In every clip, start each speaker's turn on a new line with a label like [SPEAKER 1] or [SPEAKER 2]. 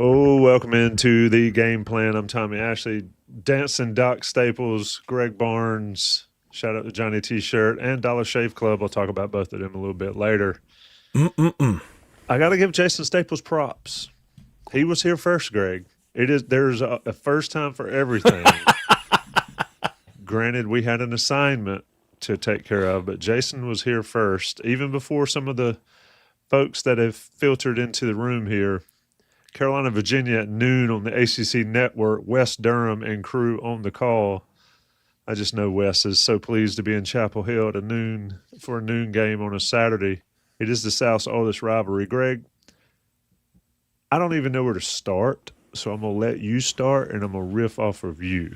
[SPEAKER 1] Oh, welcome into the game plan. I'm Tommy Ashley, Dancing Doc Staples, Greg Barnes. Shout out to Johnny T-Shirt and Dollar Shave Club. I'll talk about both of them a little bit later. I got to give Jason Staples props. He was here first, Greg. There's a first time for everything. Granted, we had an assignment to take care of, but Jason was here first, even before some of the folks that have filtered into the room here. Carolina, Virginia at noon on the ACC network, Wes Durham and crew on the call. I just know Wes is so pleased to be in Chapel Hill at noon for a noon game on a Saturday. It is the South's oldest rivalry. Greg, I don't even know where to start, so I'm going to let you start, and I'm going to riff off of you.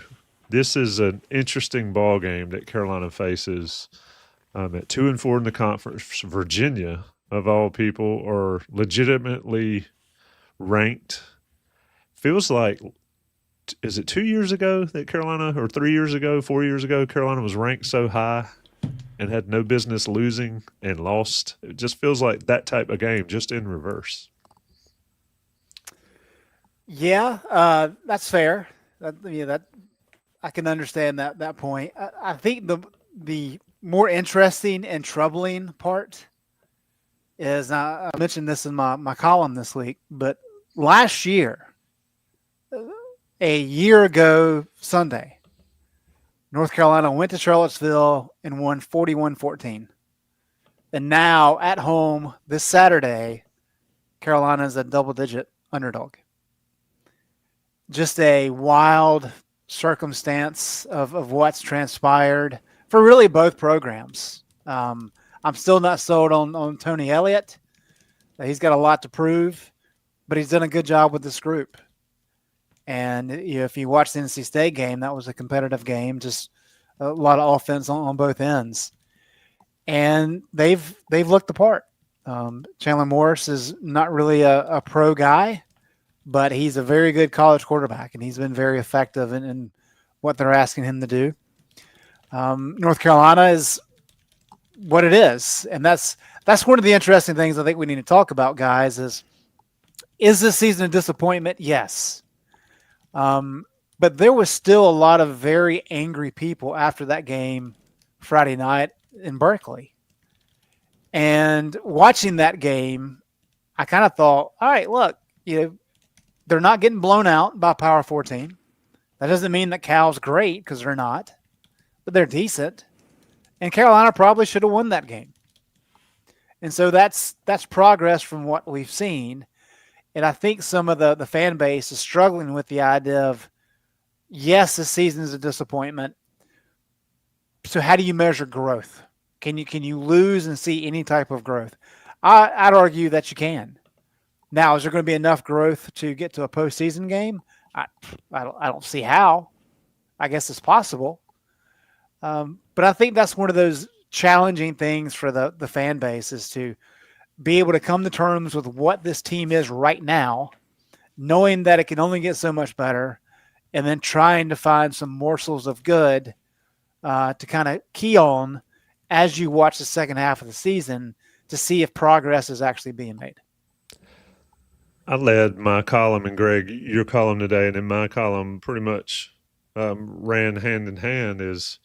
[SPEAKER 1] This is an interesting ball game that Carolina faces at 2-4 in the conference. Virginia, of all people, are legitimately ranked. Feels like, is it 2 years ago that Carolina, or 3 years ago, 4 years ago, Carolina was ranked so high and had no business losing and lost? It just feels like that type of game, just in reverse.
[SPEAKER 2] Yeah, that's fair. That I can understand that point. I think the more interesting and troubling part is I mentioned this in my column this week, but last year, a year ago Sunday, North Carolina went to Charlottesville and won 41-14. And now at home this Saturday, Carolina is a double-digit underdog. Just a wild circumstance of what's transpired for really both programs. I'm still not sold on Tony Elliott. He's got a lot to prove, but he's done a good job with this group. And if you watch the NC State game, that was a competitive game, just a lot of offense on both ends. And they've looked the part. Chandler Morris is not really a pro guy, but he's a very good college quarterback, and he's been very effective in what they're asking him to do. North Carolina is what it is, and that's one of the interesting things I think we need to talk about, guys, is this season a disappointment? Yes. But there was still a lot of very angry people after that game Friday night in Berkeley. And watching that game, I kind of thought, all right, look, they're not getting blown out by a Power 4 team. That doesn't mean that Cal's great, because they're not, but they're decent. And Carolina probably should have won that game. And so that's progress from what we've seen. And I think some of the fan base is struggling with the idea of, yes, this season is a disappointment. So how do you measure growth? Can you lose and see any type of growth? I'd argue that you can. Now, is there going to be enough growth to get to a postseason game? I don't see how. I guess it's possible. But I think that's one of those challenging things for the fan base, is to be able to come to terms with what this team is right now, knowing that it can only get so much better, and then trying to find some morsels of good to kind of key on as you watch the second half of the season to see if progress is actually being made.
[SPEAKER 1] I led my column, and Greg, your column today, and in my column pretty much ran hand in hand, is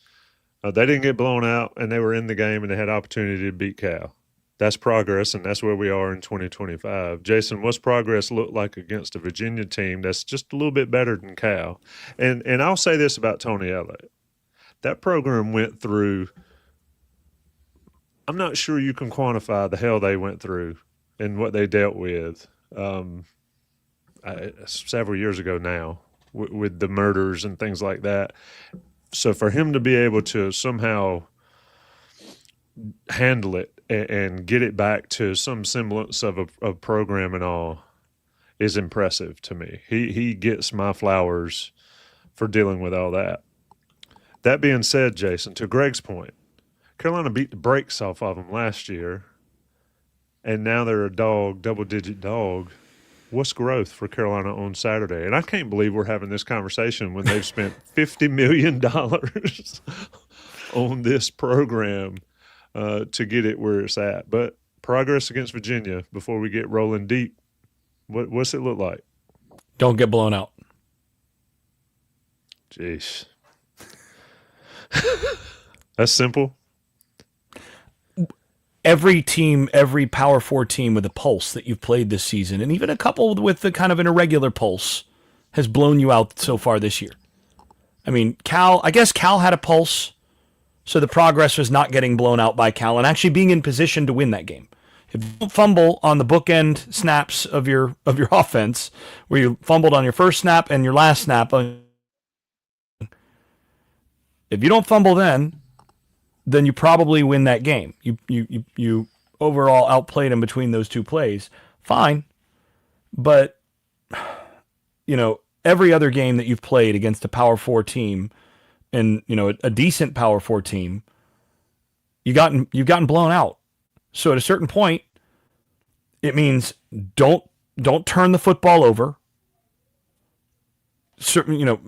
[SPEAKER 1] they didn't get blown out, and they were in the game, and they had opportunity to beat Cal. That's progress, and that's where we are in 2025. Jason, what's progress look like against a Virginia team that's just a little bit better than Cal? And I'll say this about Tony Elliott. That program went through – I'm not sure you can quantify the hell they went through and what they dealt with several years ago now with the murders and things like that. So for him to be able to somehow handle it and get it back to some semblance of a program and all is impressive to me. He gets my flowers for dealing with all that. That being said, Jason, to Greg's point, Carolina beat the brakes off of them last year, and now they're a double-digit dog. What's growth for Carolina on Saturday? And I can't believe we're having this conversation when they've spent $50 million on this program to get it where it's at. But progress against Virginia before we get rolling deep, what's it look like?
[SPEAKER 3] Don't get blown out.
[SPEAKER 1] Jeez. That's simple.
[SPEAKER 3] Every team, every Power 4 team with a pulse that you've played this season, and even a couple with the kind of an irregular pulse, has blown you out so far this year. I mean, I guess Cal had a pulse, so the progress was not getting blown out by Cal and actually being in position to win that game. If you don't fumble on the bookend snaps of your offense, where you fumbled on your first snap and your last snap, if you don't fumble then you probably win that game. You overall outplayed him between those two plays. Fine. But, every other game that you've played against a Power 4 team and, a decent Power 4 team, you've gotten blown out. So at a certain point, it means don't turn the football over.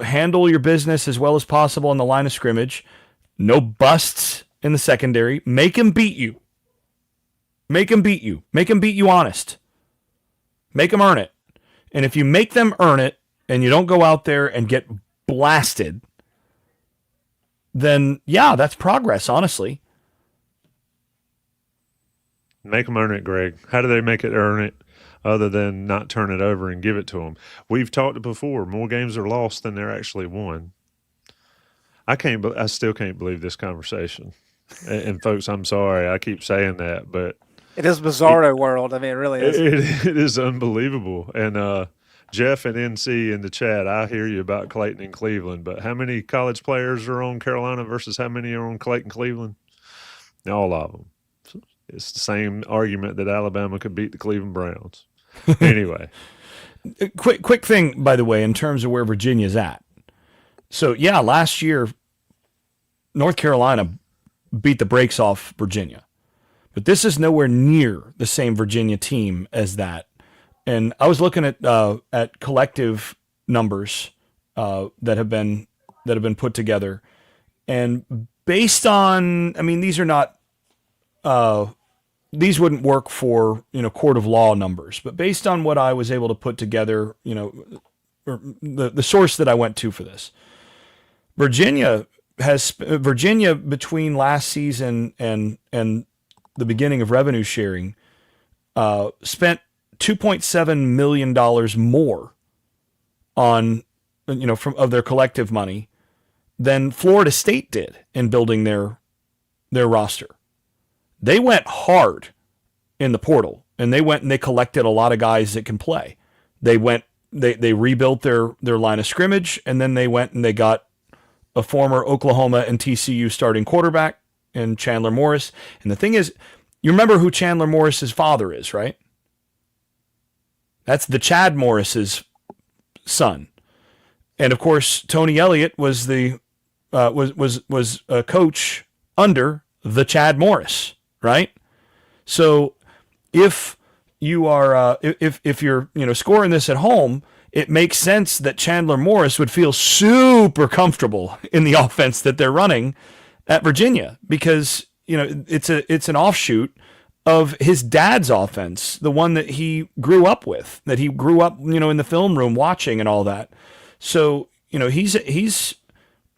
[SPEAKER 3] Handle your business as well as possible on the line of scrimmage. No busts in the secondary. Make him beat you. Make him beat you. Make him beat you honest. Make them earn it. And if you make them earn it and you don't go out there and get blasted, then yeah, that's progress, honestly.
[SPEAKER 1] Make them earn it, Greg. How do they make it earn it other than not turn it over and give it to them? We've talked before. More games are lost than they're actually won. I still can't believe this conversation. And folks, I'm sorry. I keep saying that, but
[SPEAKER 2] it is bizarro world. I mean, it really is.
[SPEAKER 1] It is unbelievable. And Jeff and NC in the chat, I hear you about Clayton and Cleveland, but how many college players are on Carolina versus how many are on Clayton, Cleveland? All of them. It's the same argument that Alabama could beat the Cleveland Browns. Anyway.
[SPEAKER 3] Quick thing, by the way, in terms of where Virginia's at. So, yeah, last year, North Carolina beat the brakes off Virginia. But this is nowhere near the same Virginia team as that. And I was looking at collective numbers that have been put together. And based on, I mean, these are not these wouldn't work for, court of law numbers, but based on what I was able to put together, or the source that I went to for this, Virginia between last season and the beginning of revenue sharing, spent $2.7 million more on, of their collective money than Florida State did in building their roster. They went hard in the portal, and they went and they collected a lot of guys that can play. They rebuilt their line of scrimmage, and then they went and they got a former Oklahoma and TCU starting quarterback in Chandler Morris. And the thing is, you remember who Chandler Morris's father is, right? That's the Chad Morris's son. And of course, Tony Elliott was a coach under the Chad Morris, right? So if you are if you're scoring this at home, it makes sense that Chandler Morris would feel super comfortable in the offense that they're running at Virginia, because it's an offshoot of his dad's offense, the one that he grew up with, that he grew up in the film room watching and all that. So he's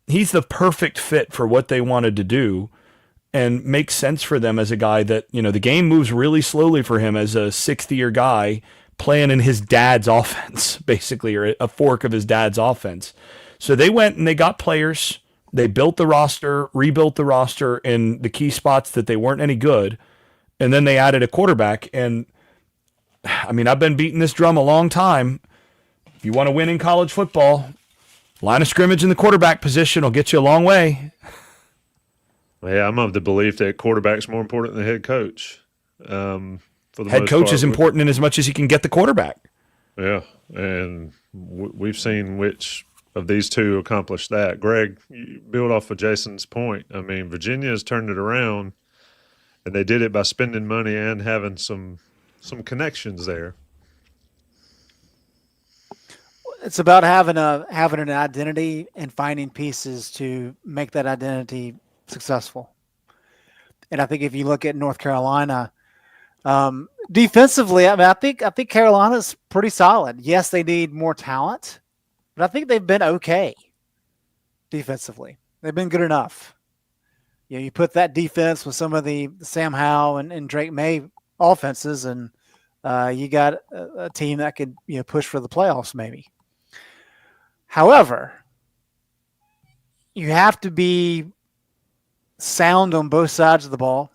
[SPEAKER 3] the perfect fit for what they wanted to do, and makes sense for them as a guy that the game moves really slowly for him as a sixth-year guy playing in his dad's offense, basically, or a fork of his dad's offense. So they went and they got players. They built the roster, rebuilt the roster in the key spots that they weren't any good, and then they added a quarterback. And I mean, I've been beating this drum a long time. If you want to win in college football, line of scrimmage in the quarterback position will get you a long way.
[SPEAKER 1] Yeah, I'm of the belief that quarterback's more important than the head coach. For the
[SPEAKER 3] head
[SPEAKER 1] most
[SPEAKER 3] coach
[SPEAKER 1] part,
[SPEAKER 3] is important in as much as he can get the quarterback.
[SPEAKER 1] Yeah, and we've seen which of these two accomplish that. Greg, you build off of Jason's point. I mean, Virginia has turned it around, and they did it by spending money and having some connections there.
[SPEAKER 2] It's about having an identity and finding pieces to make that identity successful. And I think if you look at North Carolina, defensively, I mean, I think Carolina's pretty solid. Yes, they need more talent, but I think they've been okay defensively. They've been good enough. You know, you put that defense with some of the Sam Howell and Drake May offenses, and you got a team that could push for the playoffs maybe. However, you have to be sound on both sides of the ball.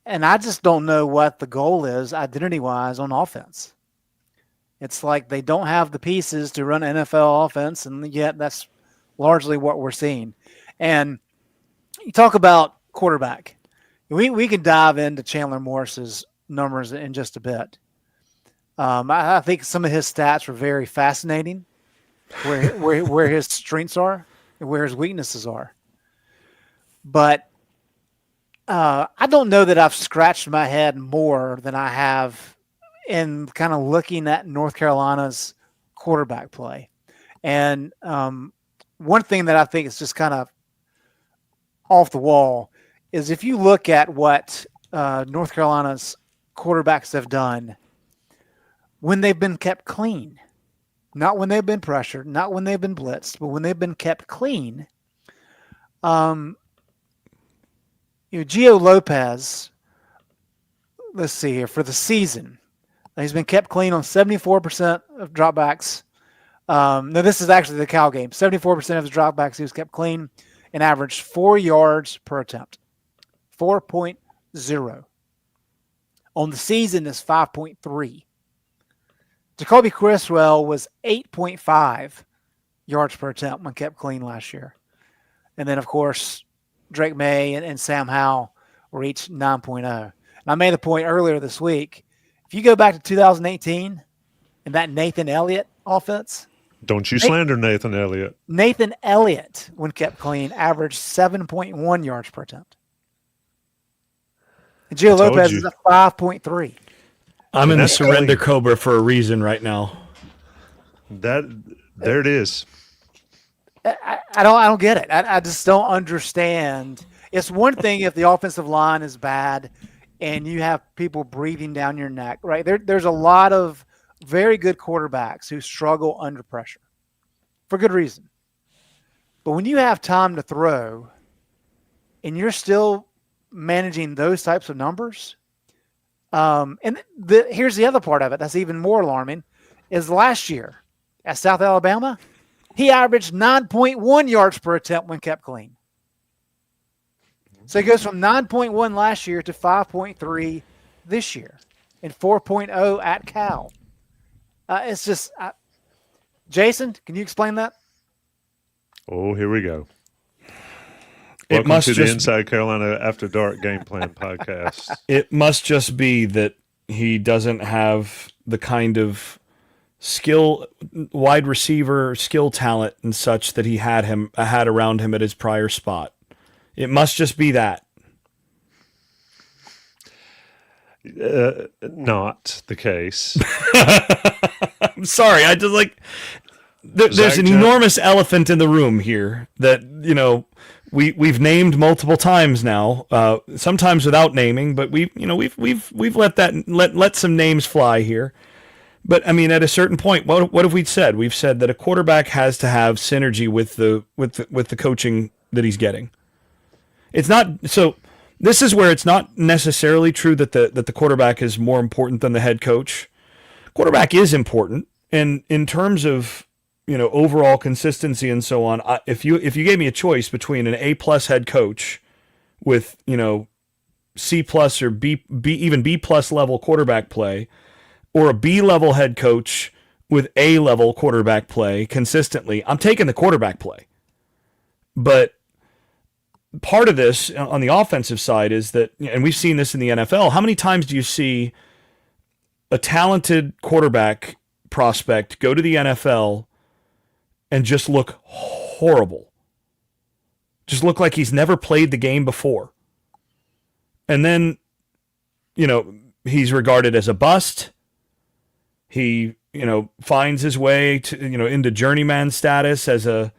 [SPEAKER 2] And I just don't know what the goal is identity-wise on offense. It's like they don't have the pieces to run NFL offense, and yet that's largely what we're seeing. And you talk about quarterback. We can dive into Chandler Morris's numbers in just a bit. I think some of his stats were very fascinating, where his strengths are and where his weaknesses are. But I don't know that I've scratched my head more than I have in kind of looking at North Carolina's quarterback play. And one thing that I think is just kind of off the wall is if you look at what North Carolina's quarterbacks have done when they've been kept clean, not when they've been pressured, not when they've been blitzed, but when they've been kept clean. Gio Lopez, let's see here, for the season, he's been kept clean on 74% of dropbacks. No, this is actually the Cal game. 74% of his dropbacks he was kept clean and averaged 4 yards per attempt. 4.0. On the season is 5.3. Jacoby Criswell was 8.5 yards per attempt when kept clean last year. And then, of course, Drake May and Sam Howell reached 9.0. And I made the point earlier this week. If you go back to 2018 and that Nathan Elliott offense.
[SPEAKER 1] Don't you slander Nathan Elliott.
[SPEAKER 2] Nathan Elliott, when kept clean, averaged 7.1 yards per attempt. And Gio Lopez is at 5.3.
[SPEAKER 3] I'm in the surrender cobra for a reason right now.
[SPEAKER 1] There it is.
[SPEAKER 2] I don't get it. I just don't understand. It's one thing if the offensive line is bad and you have people breathing down your neck, right? There's a lot of very good quarterbacks who struggle under pressure for good reason. But when you have time to throw and you're still managing those types of numbers, here's the other part of it that's even more alarming, is last year at South Alabama, he averaged 9.1 yards per attempt when kept clean. So he goes from 9.1 last year to 5.3 this year and 4.0 at Cal. It's just, Jason, can you explain that?
[SPEAKER 1] Oh, here we go.
[SPEAKER 3] It
[SPEAKER 1] Welcome to the Inside Carolina After Dark Game Plan podcast.
[SPEAKER 3] It must just be that he doesn't have the kind of skill, wide receiver skill talent and such that he had around him at his prior spot. It must just be that.
[SPEAKER 1] Not the case.
[SPEAKER 3] I'm sorry. I just there's an enormous elephant in the room here that, we've named multiple times now, sometimes without naming, but we've let some names fly here. But I mean, at a certain point, what have we said? We've said that a quarterback has to have synergy with the coaching that he's getting. It's not so. This is where it's not necessarily true that the quarterback is more important than the head coach. Quarterback is important, and in terms of overall consistency and so on. If you gave me a choice between an A+ head coach with C+ or B even B+ level quarterback play, or a B level head coach with A level quarterback play consistently, I'm taking the quarterback play. But part of this on the offensive side is that, and we've seen this in the NFL, how many times do you see a talented quarterback prospect go to the NFL and just look horrible? Just look like he's never played the game before. And then, he's regarded as a bust. He, finds his way to, into journeyman status as a,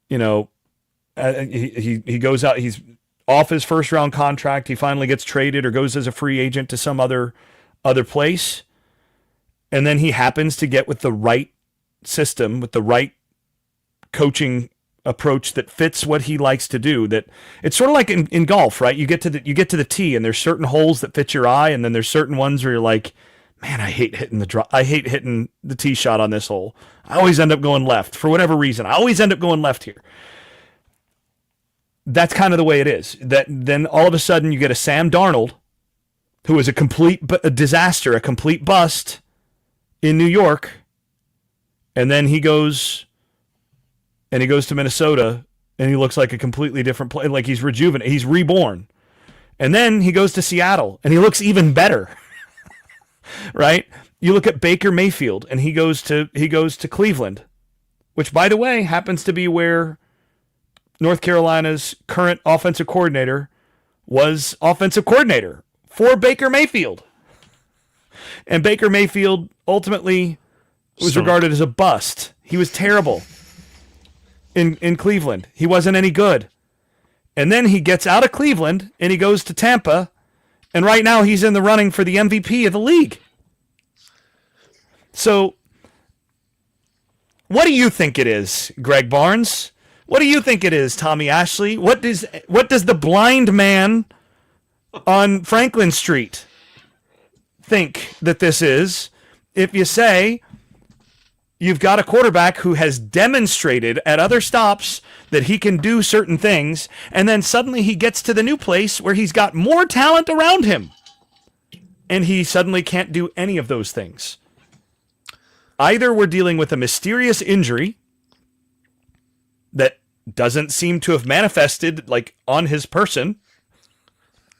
[SPEAKER 3] he goes out, he's off his first round contract. He finally gets traded or goes as a free agent to some other other place, and then he happens to get with the right system, with the right coaching approach that fits what he likes to do. That it's sort of like in golf, right? You get to the tee, and there's certain holes that fit your eye, and then there's certain ones where you're like, man, I hate hitting the tee shot on this hole. I always end up going left for whatever reason. I always end up going left here. That's kind of the way it is. That then all of a sudden you get a Sam Darnold, who is a complete disaster, a complete bust in New York, and then he goes to Minnesota, and he looks like a completely different player, like he's rejuvenated, he's reborn. And then he goes to Seattle, and he looks even better. Right? You look at Baker Mayfield, and he goes to Cleveland, which, by the way, happens to be where North Carolina's current offensive coordinator was offensive coordinator for Baker Mayfield. And Baker Mayfield ultimately was regarded as a bust. He was terrible in Cleveland. He wasn't any good. And then he gets out of Cleveland and he goes to Tampa, and right now he's in the running for the MVP of the league. So what do you think it is, Greg Barnes? What do you think it is, Tommy Ashley? What does the blind man on Franklin Street think that this is? If you say you've got a quarterback who has demonstrated at other stops that he can do certain things, and then suddenly he gets to the new place where he's got more talent around him, and he suddenly can't do any of those things. Either we're dealing with a mysterious injury that doesn't seem to have manifested like on his person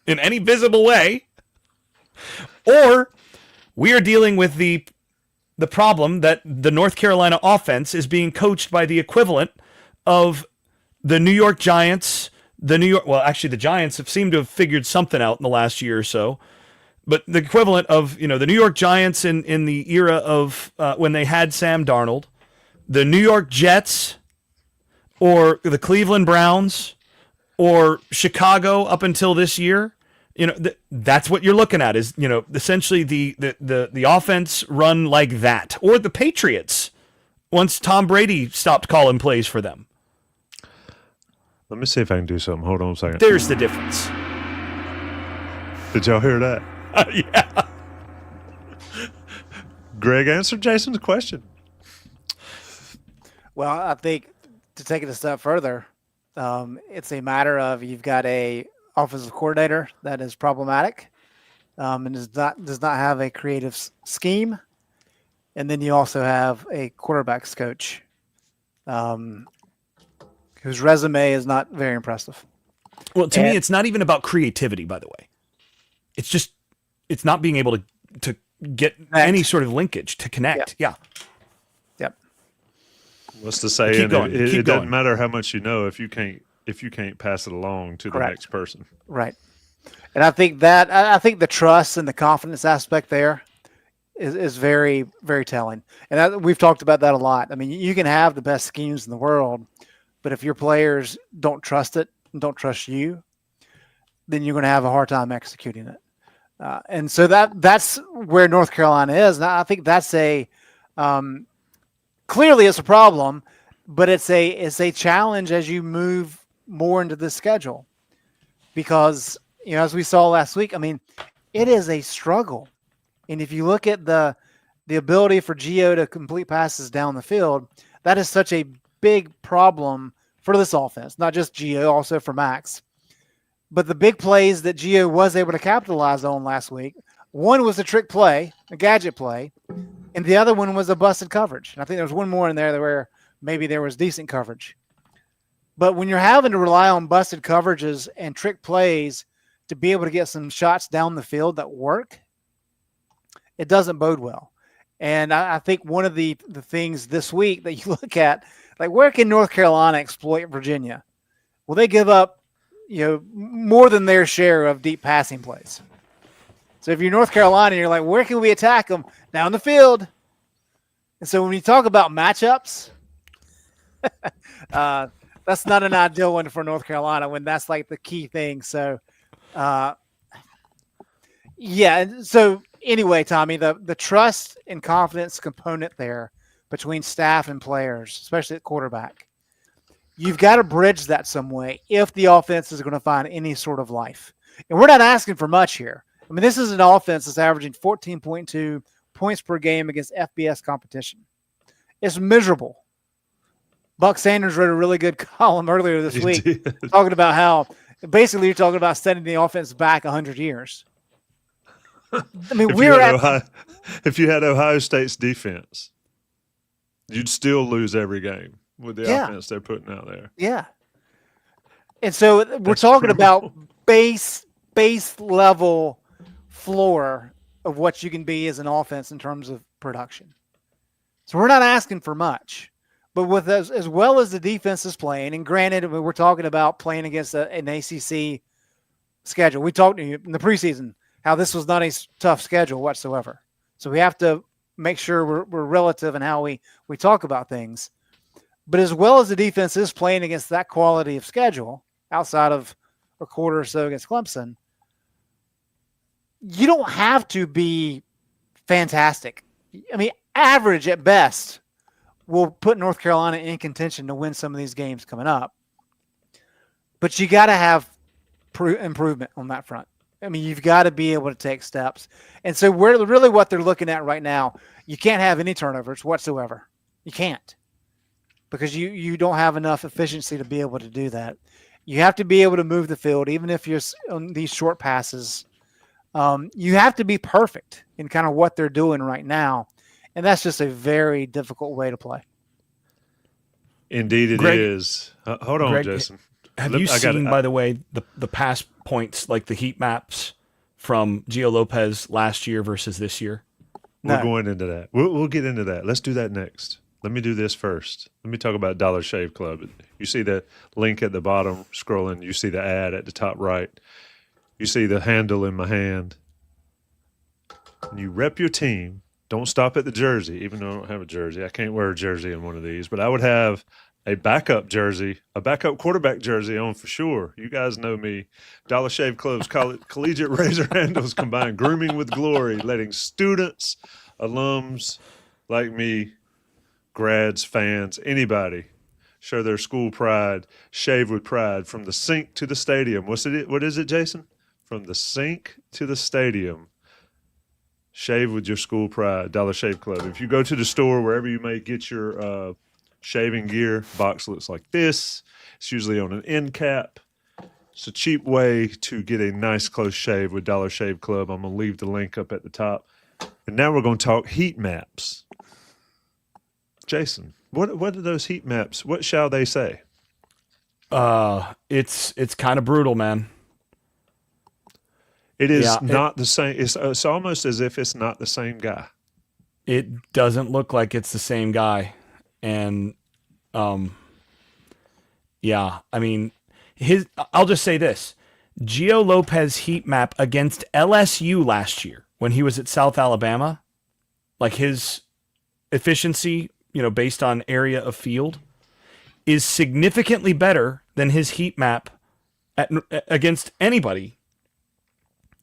[SPEAKER 3] in any visible way, or we are dealing with the problem that the North Carolina offense is being coached by the equivalent of the New York Giants. The Giants have seemed to have figured something out in the last year or so, but the equivalent of, the New York Giants in the era of when they had Sam Darnold, the New York Jets, or the Cleveland Browns, or Chicago up until this year. That's what you're looking at is, essentially the offense run like that, or the Patriots once Tom Brady stopped calling plays for them.
[SPEAKER 1] Let me see if I can do something. Hold on a second.
[SPEAKER 3] There's the difference.
[SPEAKER 1] Did y'all hear that?
[SPEAKER 3] Yeah.
[SPEAKER 1] Greg answered Jason's question.
[SPEAKER 2] Well, I think to take it a step further, it's a matter of you've got a offensive coordinator that is problematic, and does not have a creative scheme, and then you also have a quarterbacks coach whose resume is not very impressive.
[SPEAKER 3] Well, to me, it's not even about creativity, by the way. It's not being able to get any sort of linkage to connect. Yeah.
[SPEAKER 2] Yep.
[SPEAKER 1] What's the saying?
[SPEAKER 3] Keep going.
[SPEAKER 1] It
[SPEAKER 3] Keep
[SPEAKER 1] doesn't
[SPEAKER 3] going.
[SPEAKER 1] matter how much you know if you can't pass it along to the next person.
[SPEAKER 2] Right. And I think the trust and the confidence aspect there is very, very telling. And we've talked about that a lot. I mean, you can have the best schemes in the world, but if your players don't trust it and don't trust you, then you're going to have a hard time executing it. And so that's where North Carolina is. And I think that's clearly it's a problem, but it's a challenge as you move more into the schedule, because as we saw last week, I mean, it is a struggle. And if you look at the ability for Gio to complete passes down the field, that is such a big problem for this offense, not just Gio, also for Max. But the big plays that Gio was able to capitalize on last week, one was a trick play, a gadget play, and the other one was a busted coverage. And I think there was one more in there where maybe there was decent coverage. But when you're having to rely on busted coverages and trick plays to be able to get some shots down the field that work, it doesn't bode well. And I think one of the things this week that you look at, like, where can North Carolina exploit Virginia? Well, they give up, more than their share of deep passing plays. So if you're North Carolina, you're like, where can we attack them? Down the field. And so when you talk about matchups, that's not an ideal one for North Carolina when that's like the key thing. So, so anyway, Tommy, the trust and confidence component there between staff and players, especially at quarterback, you've got to bridge that some way if the offense is going to find any sort of life. And we're not asking for much here. I mean, this is an offense that's averaging 14.2 points per game against FBS competition. It's miserable. Buck Sanders wrote a really good column earlier this week talking about how basically you're talking about setting the offense back 100 years. I mean,
[SPEAKER 1] if you had Ohio State's defense, you'd still lose every game with the offense they're putting out there.
[SPEAKER 2] Yeah. And so we're talking about base level floor of what you can be as an offense in terms of production. So we're not asking for much. But with as well as the defense is playing, and granted, we're talking about playing against an ACC schedule. We talked to you in the preseason how this was not a tough schedule whatsoever. So we have to make sure we're relative in how we talk about things. But as well as the defense is playing against that quality of schedule, outside of a quarter or so against Clemson, you don't have to be fantastic. I mean, average at best will put North Carolina in contention to win some of these games coming up. But you got to have improvement on that front. I mean, you've got to be able to take steps. And so really what they're looking at right now, you can't have any turnovers whatsoever. You can't, because you don't have enough efficiency to be able to do that. You have to be able to move the field, even if you're on these short passes. You have to be perfect in kind of what they're doing right now. And that's just a very difficult way to play.
[SPEAKER 1] Indeed, it is. Hold on,
[SPEAKER 3] Greg,
[SPEAKER 1] Jason.
[SPEAKER 3] Have you seen, by the way, the pass points, like the heat maps from Gio Lopez last year versus this year?
[SPEAKER 1] We're going into that. We'll get into that. Let's do that next. Let me do this first. Let me talk about Dollar Shave Club. You see the link at the bottom scrolling. You see the ad at the top right. You see the handle in my hand. When you rep your team, don't stop at the jersey, even though I don't have a jersey. I can't wear a jersey in one of these, but I would have a backup jersey, a backup quarterback jersey on for sure. You guys know me. Dollar Shave Club's collegiate razor handles combine grooming with glory, letting students, alums like me, grads, fans, anybody show their school pride, shave with pride from the sink to the stadium. What is it, Jason? From the sink to the stadium. Shave with your school pride, Dollar Shave Club. If you go to the store, wherever you may get your shaving gear, box looks like this. It's usually on an end cap. It's a cheap way to get a nice close shave with Dollar Shave Club. I'm going to leave the link up at the top. And now we're going to talk heat maps. Jason, what are those heat maps? What shall they say?
[SPEAKER 3] It's kind of brutal, man.
[SPEAKER 1] It is not the same. It's almost as if it's not the same guy.
[SPEAKER 3] It doesn't look like it's the same guy. And, I mean, I'll just say this. Gio Lopez heat map against LSU last year when he was at South Alabama, like his efficiency, based on area of field, is significantly better than his heat map against anybody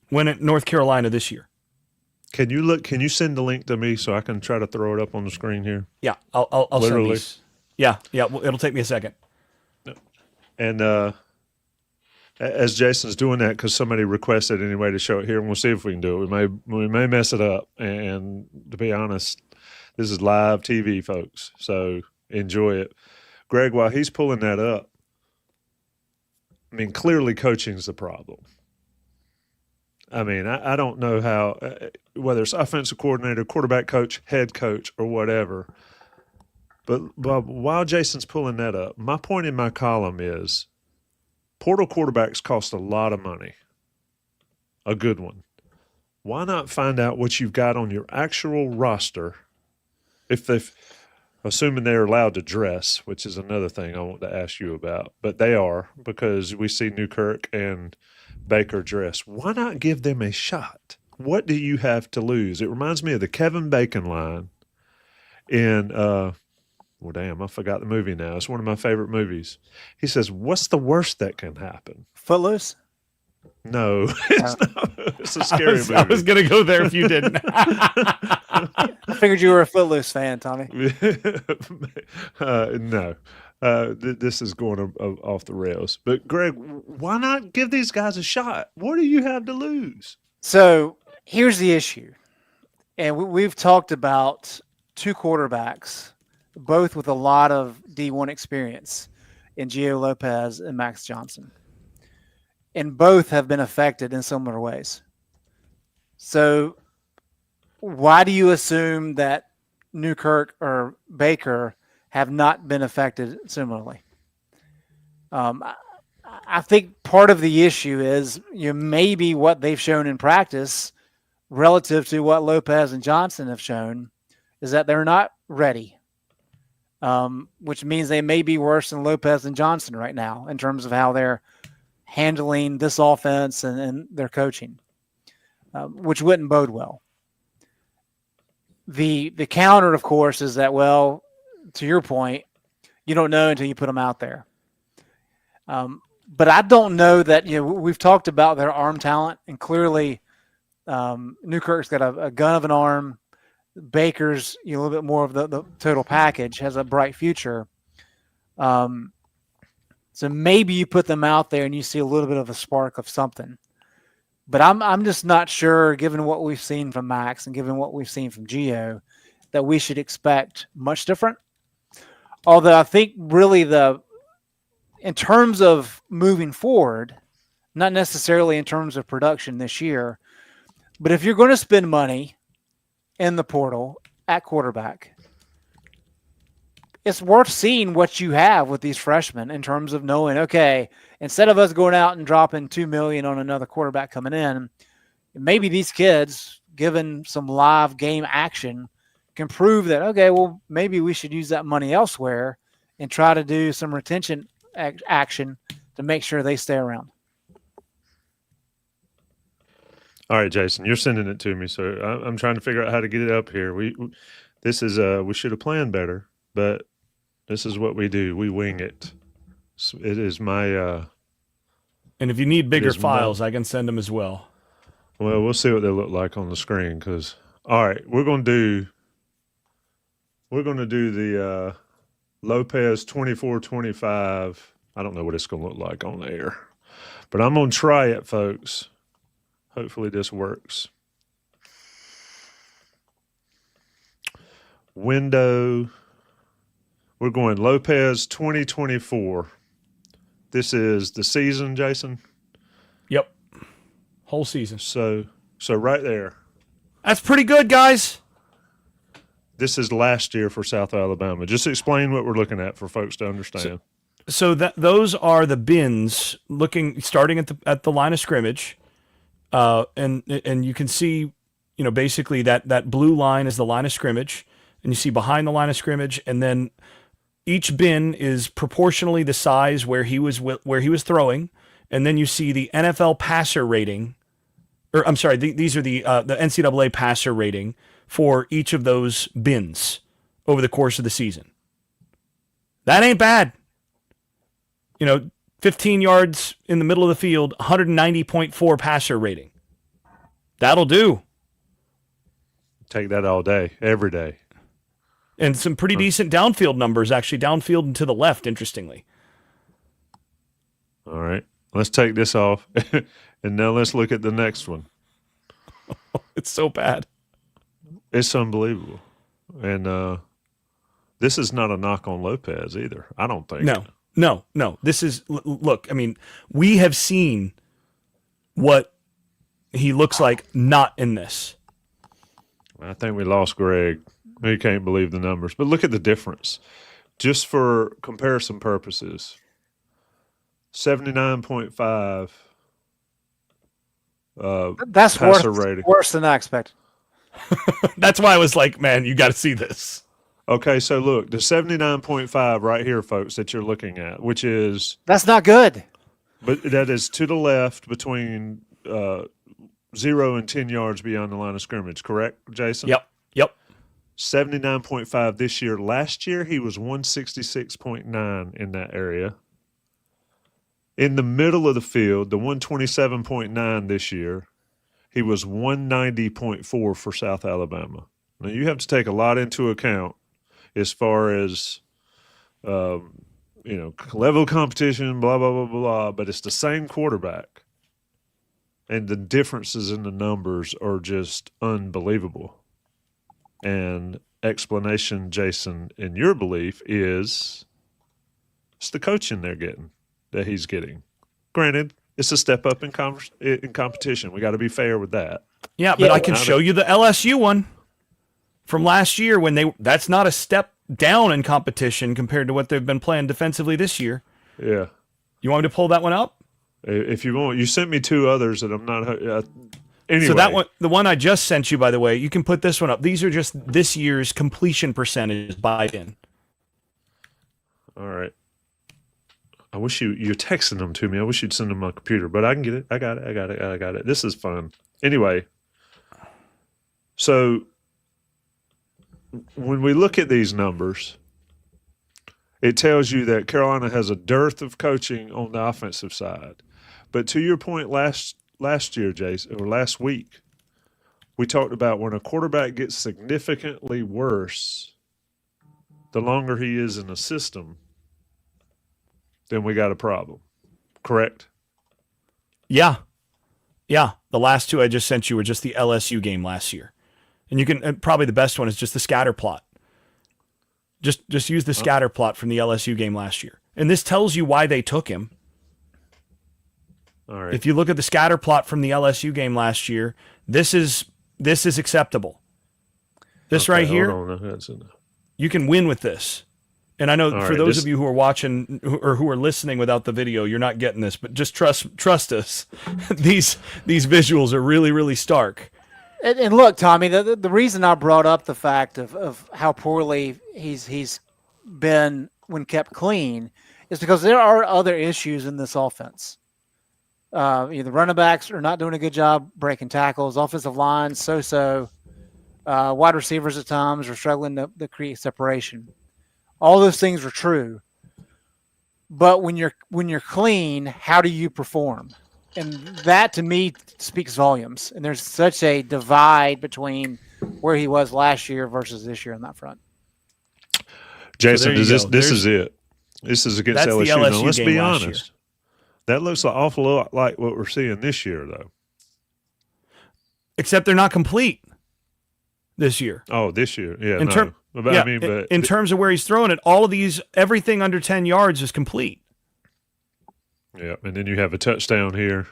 [SPEAKER 3] when at North Carolina this year.
[SPEAKER 1] Can you send the link to me so I can try to throw it up on the screen here?
[SPEAKER 3] Yeah, I'll send these. Yeah, it'll take me a second.
[SPEAKER 1] And as Jason's doing that, because somebody requested anyway to show it here, and we'll see if we can do it. We may mess it up. And to be honest, this is live TV, folks. So enjoy it. Greg, while he's pulling that up, I mean, clearly coaching's the problem. I mean, I don't know how, whether it's offensive coordinator, quarterback coach, head coach, or whatever. But while Jason's pulling that up, my point in my column is portal quarterbacks cost a lot of money, a good one. Why not find out what you've got on your actual roster, assuming they're allowed to dress, which is another thing I want to ask you about. But they are, because we see Newkirk and Baker dress. Why not give them a shot? What do you have to lose? It reminds me of the Kevin Bacon line in I forgot the movie now. It's one of my favorite movies. He says, "What's the worst that can happen?"
[SPEAKER 2] Footloose?
[SPEAKER 1] No, it's not. It's a scary movie.
[SPEAKER 3] I was going to go there if you didn't.
[SPEAKER 2] I figured you were a Footloose fan, Tommy.
[SPEAKER 1] No, this is going off the rails. But Greg, why not give these guys a shot? What do you have to lose?
[SPEAKER 2] So here's the issue, and we've talked about two quarterbacks, both with a lot of D1 experience, in Gio Lopez and Max Johnson, and both have been affected in similar ways. So why do you assume that Newkirk or Baker have not been affected similarly? I think part of the issue is maybe what they've shown in practice relative to what Lopez and Johnson have shown is that they're not ready, which means they may be worse than Lopez and Johnson right now in terms of how they're handling this offense and their coaching, which wouldn't bode well. The counter, of course, is that, well, to your point, you don't know until you put them out there. But I don't know that, we've talked about their arm talent, and clearly Newkirk's got a gun of an arm. Baker's a little bit more of the total package, has a bright future. So maybe you put them out there and you see a little bit of a spark of something. But I'm just not sure, given what we've seen from Max and given what we've seen from Gio, that we should expect much different. Although I think really in terms of moving forward, not necessarily in terms of production this year, but if you're going to spend money in the portal at quarterback, it's worth seeing what you have with these freshmen in terms of knowing, okay, instead of us going out and dropping $2 million on another quarterback coming in, maybe these kids, given some live game action, can prove that, okay, well, maybe we should use that money elsewhere and try to do some retention action to make sure they stay around.
[SPEAKER 1] All right, Jason, you're sending it to me, so I'm trying to figure out how to get it up here. We should have planned better, but this is what we do. We wing it. It is my.
[SPEAKER 3] And if you need bigger files, I can send them as well.
[SPEAKER 1] Well, we'll see what they look like on the screen. Because all right, we're gonna do the Lopez 24-25. I don't know what it's gonna look like on the air, but I'm gonna try it, folks. Hopefully this works. Window. We're going Lopez 2024. This is the season, Jason?
[SPEAKER 3] Yep. Whole season.
[SPEAKER 1] So right there.
[SPEAKER 3] That's pretty good, guys.
[SPEAKER 1] This is last year for South Alabama. Just explain what we're looking at for folks to understand.
[SPEAKER 3] So those are the bins starting at the line of scrimmage. And you can see, basically that blue line is the line of scrimmage, and you see behind the line of scrimmage, and then each bin is proportionally the size where he was throwing, and then you see the NFL passer rating, or I'm sorry, these are the NCAA passer rating for each of those bins over the course of the season. That ain't bad. 15 yards in the middle of the field, 190.4 passer rating. That'll do.
[SPEAKER 1] Take that all day, every day.
[SPEAKER 3] And some pretty decent downfield numbers, actually, downfield and to the left, interestingly.
[SPEAKER 1] All right. Let's take this off. And now let's look at the next one.
[SPEAKER 3] It's so bad.
[SPEAKER 1] It's unbelievable. And this is not a knock on Lopez either, I don't think.
[SPEAKER 3] No. This is, look, I mean, we have seen what he looks like not in this.
[SPEAKER 1] I think we lost Greg. He can't believe the numbers. But look at the difference. Just for comparison purposes, 79.5
[SPEAKER 2] that's
[SPEAKER 1] passer rating.
[SPEAKER 2] Worse than I expected.
[SPEAKER 3] That's why I was like, man, you got to see this.
[SPEAKER 1] Okay, so look, the 79.5 right here, folks, that you're looking at, which is...
[SPEAKER 2] That's not good.
[SPEAKER 1] But that is to the left between 0 and 10 yards beyond the line of scrimmage, correct, Jason?
[SPEAKER 3] Yep.
[SPEAKER 1] 79.5 this year. Last year, he was 166.9 in that area. In the middle of the field, the 127.9 this year, he was 190.4 for South Alabama. Now, you have to take a lot into account as far as, level of competition, blah, blah, blah, blah, but it's the same quarterback. And the differences in the numbers are just unbelievable. And explanation, Jason, in your belief is it's the coaching that he's getting. Granted, it's a step up in competition. We got to be fair with that.
[SPEAKER 3] Yeah, but I can show you the LSU one from last year that's not a step down in competition compared to what they've been playing defensively this year.
[SPEAKER 1] Yeah.
[SPEAKER 3] You want me to pull that one up?
[SPEAKER 1] If you want. You sent me two others that I'm not anyway.
[SPEAKER 3] So that one, the one I just sent you, by the way, you can put this one up. These are just this year's completion percentage by in.
[SPEAKER 1] All right. I wish you're texting them to me. I wish you'd send them on my computer, but I can get it. I got it. This is fun. Anyway, so when we look at these numbers, it tells you that Carolina has a dearth of coaching on the offensive side. But to your point last year, Jason, or last week, we talked about when a quarterback gets significantly worse, the longer he is in the system, then we got a problem. Correct?
[SPEAKER 3] Yeah. Yeah. The last two I just sent you were just the LSU game last year. And you can probably the best one is just the scatter plot. Just use the scatter plot from the LSU game last year. And this tells you why they took him.
[SPEAKER 1] All right.
[SPEAKER 3] If you look at the scatter plot from the LSU game last year, this is acceptable. This right here, you can win with this. And I know for those of you who are watching or who are listening without the video, you're not getting this, but just trust us. These visuals are really, really stark.
[SPEAKER 2] And look, Tommy, the reason I brought up the fact of how poorly he's been when kept clean is because there are other issues in this offense. The running backs are not doing a good job breaking tackles. Offensive line, so. Wide receivers at times are struggling to create separation. All those things are true. But when you're clean, how do you perform? And that to me speaks volumes. And there's such a divide between where he was last year versus this year on that front.
[SPEAKER 1] Jason, this is it. This is against LSU.
[SPEAKER 3] The LSU
[SPEAKER 1] now, let's
[SPEAKER 3] game
[SPEAKER 1] be
[SPEAKER 3] last
[SPEAKER 1] honest.
[SPEAKER 3] Year.
[SPEAKER 1] That looks an awful lot like what we're seeing this year, though.
[SPEAKER 3] Except they're not complete this year.
[SPEAKER 1] Oh, this year. Yeah.
[SPEAKER 3] In terms of where he's throwing it, all of these, everything under 10 yards is complete.
[SPEAKER 1] Yeah. And then you have a touchdown here.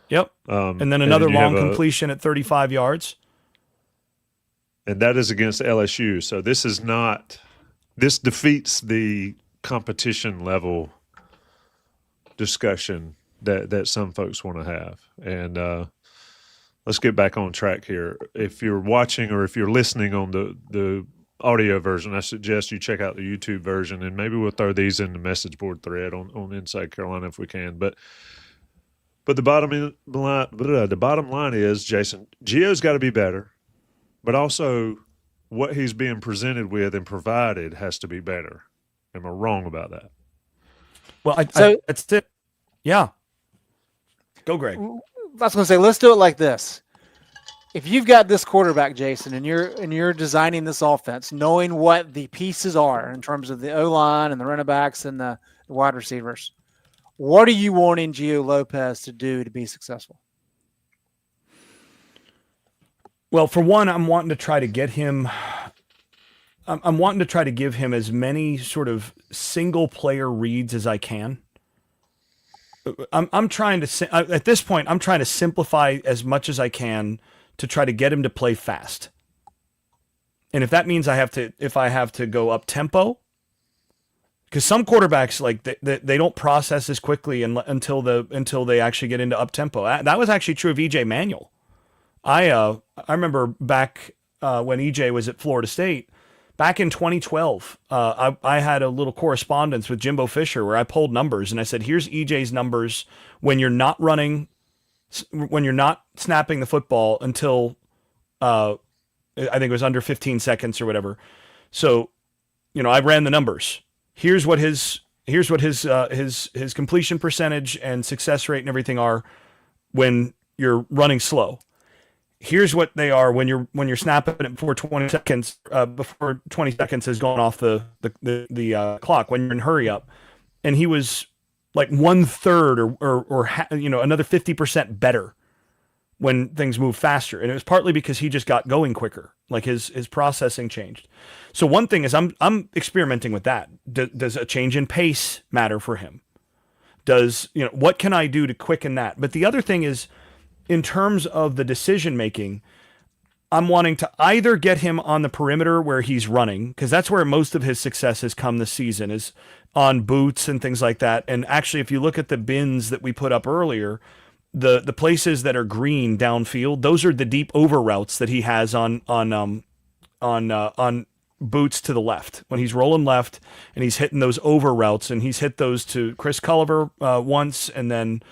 [SPEAKER 3] Yep. And then another long completion at 35 yards.
[SPEAKER 1] And that is against LSU. So this defeats the competition level discussion that some folks want to have. And let's get back on track here. If you're watching or if you're listening on the audio version, I suggest you check out the YouTube version, and maybe we'll throw these in the message board thread on Inside Carolina if we can. But the bottom line is, Jason, Gio's got to be better, but also what he's being presented with and provided has to be better. Am I wrong about that?
[SPEAKER 3] Well, that's it. Yeah. Go, Greg.
[SPEAKER 2] I was going to say, let's do it like this. If you've got this quarterback, Jason, and you're designing this offense, knowing what the pieces are in terms of the O-line and the running backs and the wide receivers, what are you wanting Gio Lopez to do to be successful?
[SPEAKER 3] Well, for one, I'm wanting to try to get him. I'm wanting to try to give him as many sort of single player reads as I can. I'm trying to at this point, I'm trying to simplify as much as I can to try to get him to play fast. And if that means I have to go up tempo, because some quarterbacks they don't process as quickly until they actually get into up tempo. That was actually true of EJ Manuel. I remember back when EJ was at Florida State. Back in 2012, I had a little correspondence with Jimbo Fisher where I pulled numbers and I said, here's EJ's numbers when you're not running, when you're not snapping the football until I think it was under 15 seconds or whatever. So, I ran the numbers. Here's what his Here's what his completion percentage and success rate and everything are when you're running slow. Here's what they are when you're snapping it before 20 seconds has gone off the clock, when you're in hurry up. And he was like 1/3 or another 50% better when things move faster. And it was partly because he just got going quicker, like his processing changed. So one thing is I'm experimenting with that. Does a change in pace matter for him? What can I do to quicken that? But the other thing is, in terms of the decision making, I'm wanting to either get him on the perimeter where he's running, because that's where most of his success has come this season, is on boots and things like that. And actually, if you look at the bins that we put up earlier, the places that are green downfield, those are the deep over routes that he has on boots to the left, when he's rolling left and he's hitting those over routes. And he's hit those to Chris Culliver once, and then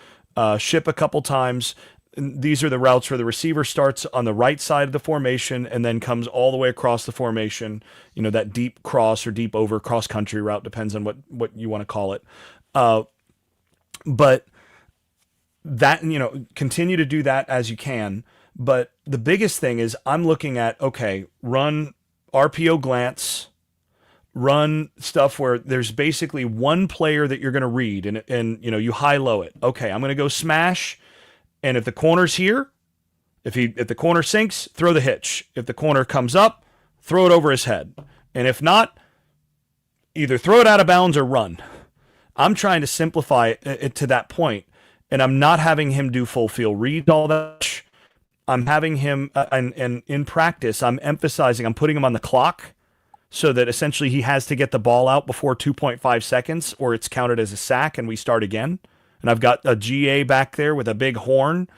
[SPEAKER 3] Ship a couple times. And these are the routes where the receiver starts on the right side of the formation and then comes all the way across the formation, that deep cross or deep over cross country route, depends on what you want to call it. But that, continue to do that as you can. But the biggest thing is I'm looking at, okay, run RPO glance, run stuff where there's basically one player that you're going to read and you high-low it. Okay, I'm going to go smash. And if the corner's here, if the corner sinks, throw the hitch. If the corner comes up, throw it over his head. And if not, either throw it out of bounds or run. I'm trying to simplify it to that point, and I'm not having him do full field read all that. I'm having him, and in practice, I'm putting him on the clock so that essentially he has to get the ball out before 2.5 seconds or it's counted as a sack and we start again. And I've got a GA back there with a big horn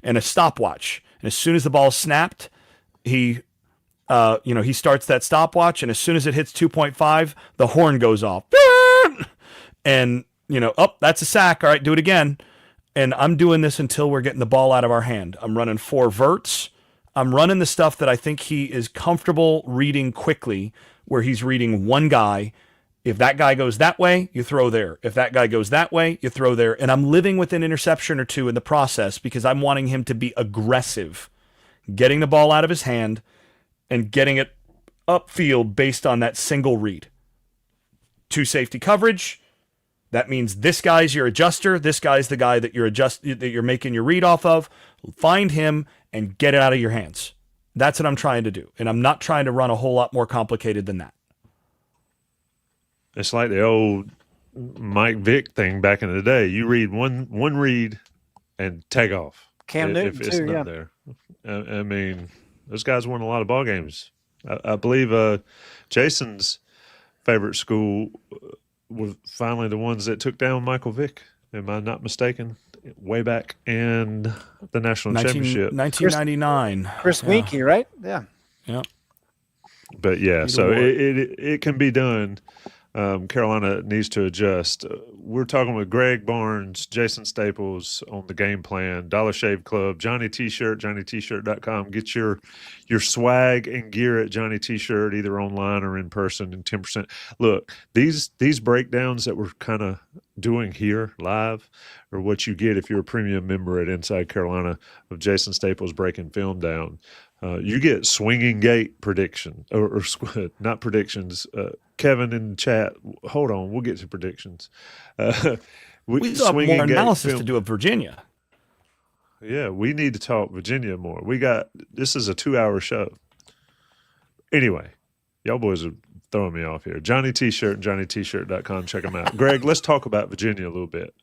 [SPEAKER 3] and a stopwatch. And as soon as the ball's snapped, he starts that stopwatch. And as soon as it hits 2.5, the horn goes off. And, that's a sack. All right, do it again. And I'm doing this until we're getting the ball out of our hand. I'm running 4 verts. I'm running the stuff that I think he is comfortable reading quickly, where he's reading one guy. If that guy goes that way, you throw there. If that guy goes that way, you throw there. And I'm living with an interception or two in the process because I'm wanting him to be aggressive, getting the ball out of his hand and getting it upfield based on that single read. 2 safety coverage. That means this guy's your adjuster. This guy's the guy that you're making your read off of. Find him and get it out of your hands. That's what I'm trying to do. And I'm not trying to run a whole lot more complicated than that.
[SPEAKER 1] It's like the old Mike Vick thing back in the day. You read one read and take off.
[SPEAKER 2] Cam Newton
[SPEAKER 1] if it's
[SPEAKER 2] too,
[SPEAKER 1] not
[SPEAKER 2] yeah.
[SPEAKER 1] there. I mean, those guys won a lot of ball games. I believe Jason's favorite school were finally the ones that took down Michael Vick. Am I not mistaken? Way back in the national championship,
[SPEAKER 3] 1999.
[SPEAKER 2] Chris Winkie, right? Yeah.
[SPEAKER 3] Yeah.
[SPEAKER 1] But yeah, so it can be done. Carolina needs to adjust. We're talking with Greg Barnes, Jason Staples on the game plan, Dollar Shave Club, Johnny T-shirt, JohnnyT-shirt.com. Get your swag and gear at Johnny T-shirt, either online or in person, and 10%. Look, these breakdowns that we're kind of doing here live are what you get if you're a premium member at Inside Carolina of Jason Staples breaking film down. You get swinging gate prediction or not predictions. Kevin in the chat, hold on, we'll get to predictions.
[SPEAKER 3] We still have more analysis to do of Virginia.
[SPEAKER 1] Yeah, we need to talk Virginia more. This is a 2-hour show. Anyway, y'all boys are throwing me off here. Johnny T-shirt and JohnnyT-shirt.com. Check them out. Greg, let's talk about Virginia a little bit.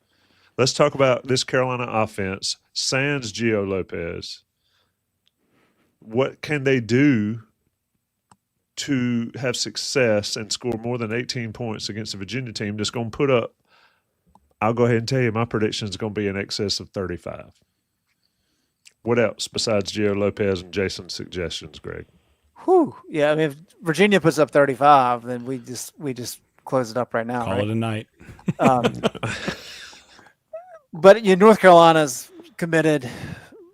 [SPEAKER 1] Let's talk about this Carolina offense, sans Gio Lopez. What can they do to have success and score more than 18 points against a Virginia team that's going to put up, I'll go ahead and tell you, my prediction is going to be in excess of 35. What else besides Gio Lopez and Jason's suggestions, Greg?
[SPEAKER 2] Whew. Yeah, I mean, if Virginia puts up 35, then we just close it up right now.
[SPEAKER 3] Call it a night.
[SPEAKER 2] But North Carolina's committed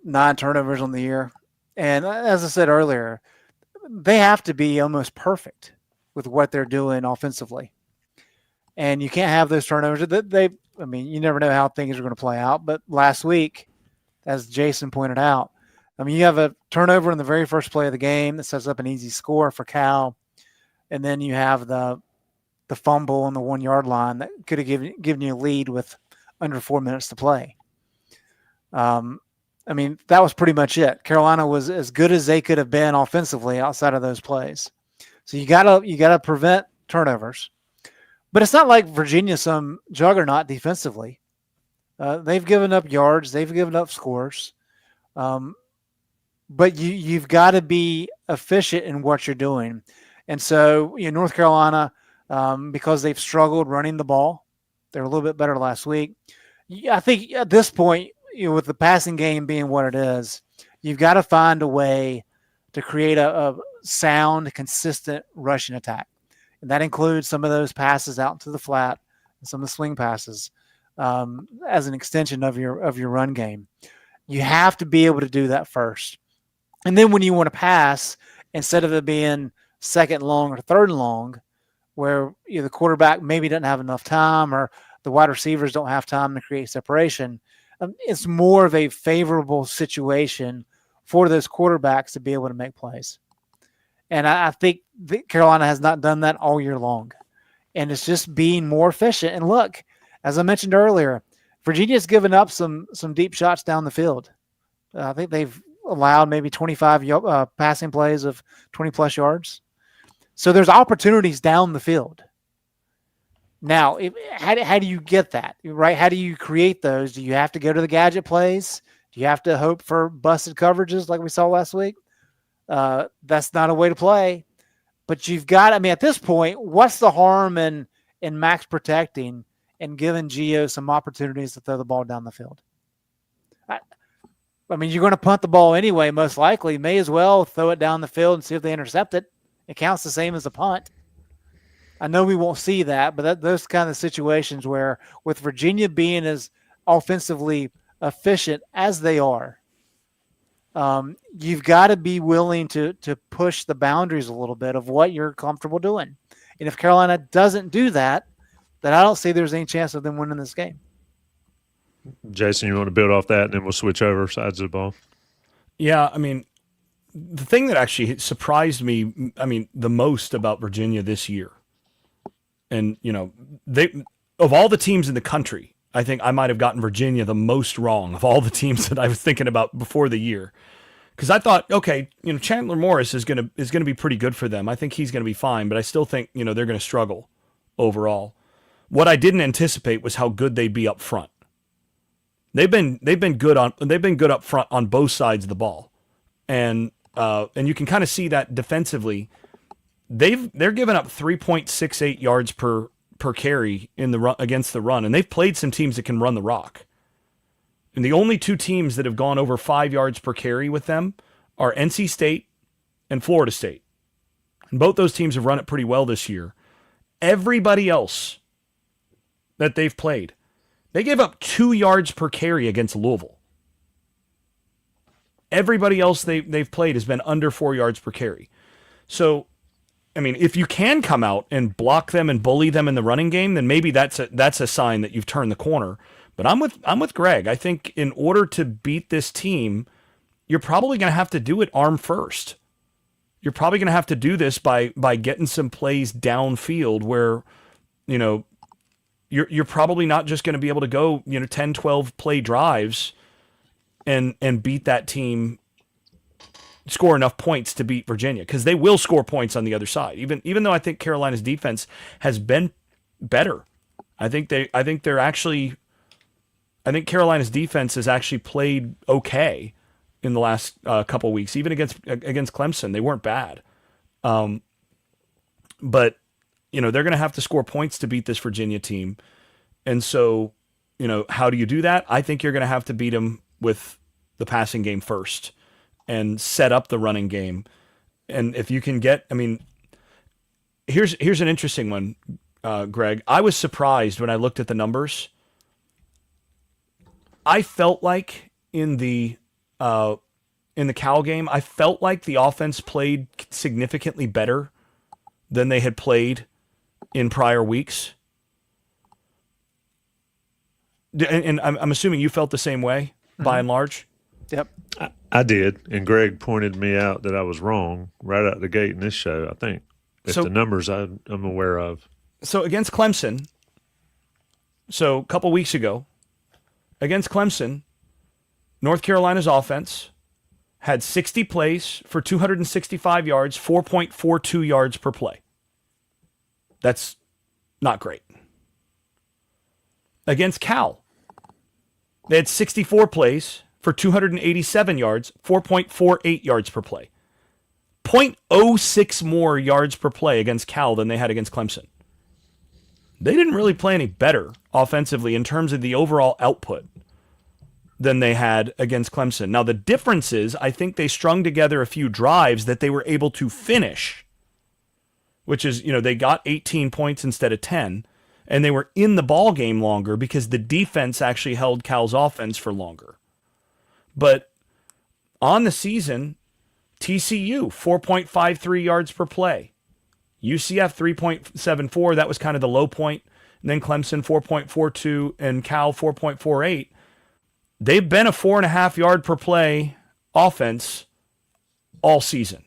[SPEAKER 2] 9 turnovers on the year. And as I said earlier, they have to be almost perfect with what they're doing offensively. and you can't have those turnovers. I mean, you never know how things are going to play out. But last week, as Jason pointed out, I mean, you have a turnover in the very first play of the game that sets up an easy score for Cal, and then you have the fumble on the 1 yard line that could have given you a lead with under 4 minutes to play. I mean, that was pretty much it. Carolina was as good as they could have been offensively outside of those plays. So you gotta prevent turnovers. But it's not like Virginia's some juggernaut defensively. They've given up yards, they've given up scores, but you've got to be efficient in what you're doing. And so, North Carolina, because they've struggled running the ball, they're a little bit better last week. I think at this point, with the passing game being what it is, you've got to find a way to create a sound, consistent rushing attack. And that includes some of those passes out to the flat and some of the swing passes as an extension of your run game. You have to be able to do that first. And then when you want to pass, instead of it being second long or third and long, where the quarterback maybe doesn't have enough time or the wide receivers don't have time to create separation, it's more of a favorable situation for those quarterbacks to be able to make plays. And I think Carolina has not done that all year long. And it's just being more efficient. And look, as I mentioned earlier, Virginia's given up some deep shots down the field. I think they've allowed maybe 25 passing plays of 20-plus yards. So there's opportunities down the field. Now, how do you get that, right? How do you create those? Do you have to go to the gadget plays? Do you have to hope for busted coverages like we saw last week? That's not a way to play. But you've got, at this point, what's the harm in max protecting and giving Gio some opportunities to throw the ball down the field? You're going to punt the ball anyway, most likely. May as well throw it down the field and see if they intercept it. It counts the same as a punt. I know we won't see that, but those kind of situations where with Virginia being as offensively efficient as they are, you've got to be willing to push the boundaries a little bit of what you're comfortable doing. And if Carolina doesn't do that, then I don't see there's any chance of them winning this game.
[SPEAKER 1] Jason, you want to build off that, and then we'll switch over sides of the ball?
[SPEAKER 3] Yeah, the thing that actually surprised me, the most about Virginia this year, and, they, of all the teams in the country, I think I might have gotten Virginia the most wrong of all the teams that I was thinking about before the year. Because I thought, okay, Chandler Morris is gonna be pretty good for them. I think he's gonna be fine, but I still think, they're gonna struggle overall. What I didn't anticipate was how good they'd be up front. They've been good up front on both sides of the ball. And you can kind of see that defensively. They're giving up 3.68 yards per carry in the run, against the run, and they've played some teams that can run the rock. And the only two teams that have gone over 5 yards per carry with them are NC State and Florida State. And both those teams have run it pretty well this year. Everybody else that they've played, they gave up 2 yards per carry against Louisville. Everybody else they've played has been under 4 yards per carry. So, if you can come out and block them and bully them in the running game, then maybe that's a sign that you've turned the corner. But I'm with Greg. I think in order to beat this team, you're probably going to have to do it arm first. You're probably going to have to do this by getting some plays downfield where, you're probably not just going to be able to go, 10, 12 play drives and beat that team, score enough points to beat Virginia, because they will score points on the other side. Even though I think Carolina's defense has been better, I think Carolina's defense has actually played okay in the last couple of weeks. Even against Clemson, they weren't bad. But they're going to have to score points to beat this Virginia team, and so how do you do that? I think you're going to have to beat them with the passing game first and set up the running game. And if you can get, here's an interesting one, Greg. I was surprised when I looked at the numbers. I felt like in the Cal game, I felt like the offense played significantly better than they had played in prior weeks. And I'm assuming you felt the same way by and large.
[SPEAKER 2] Yep.
[SPEAKER 1] I did, and Greg pointed me out that I was wrong right out the gate in this show, I think. If
[SPEAKER 3] So-
[SPEAKER 1] the numbers I'm aware of.
[SPEAKER 3] So against Clemson, so a couple weeks ago, against Clemson, North Carolina's offense had 60 plays for 265 yards, 4.42 yards per play. That's not great. Against Cal, they had 64 plays for 287 yards, 4.48 yards per play. 0.06 more yards per play against Cal than they had against Clemson. They didn't really play any better offensively in terms of the overall output than they had against Clemson. Now, the difference is I think they strung together a few drives that they were able to finish, which is, they got 18 points instead of 10, and they were in the ball game longer because the defense actually held Cal's offense for longer. But on the season, TCU, 4.53 yards per play. UCF, 3.74. That was kind of the low point. And then Clemson, 4.42, and Cal, 4.48. They've been a 4.5 yard per play offense all season.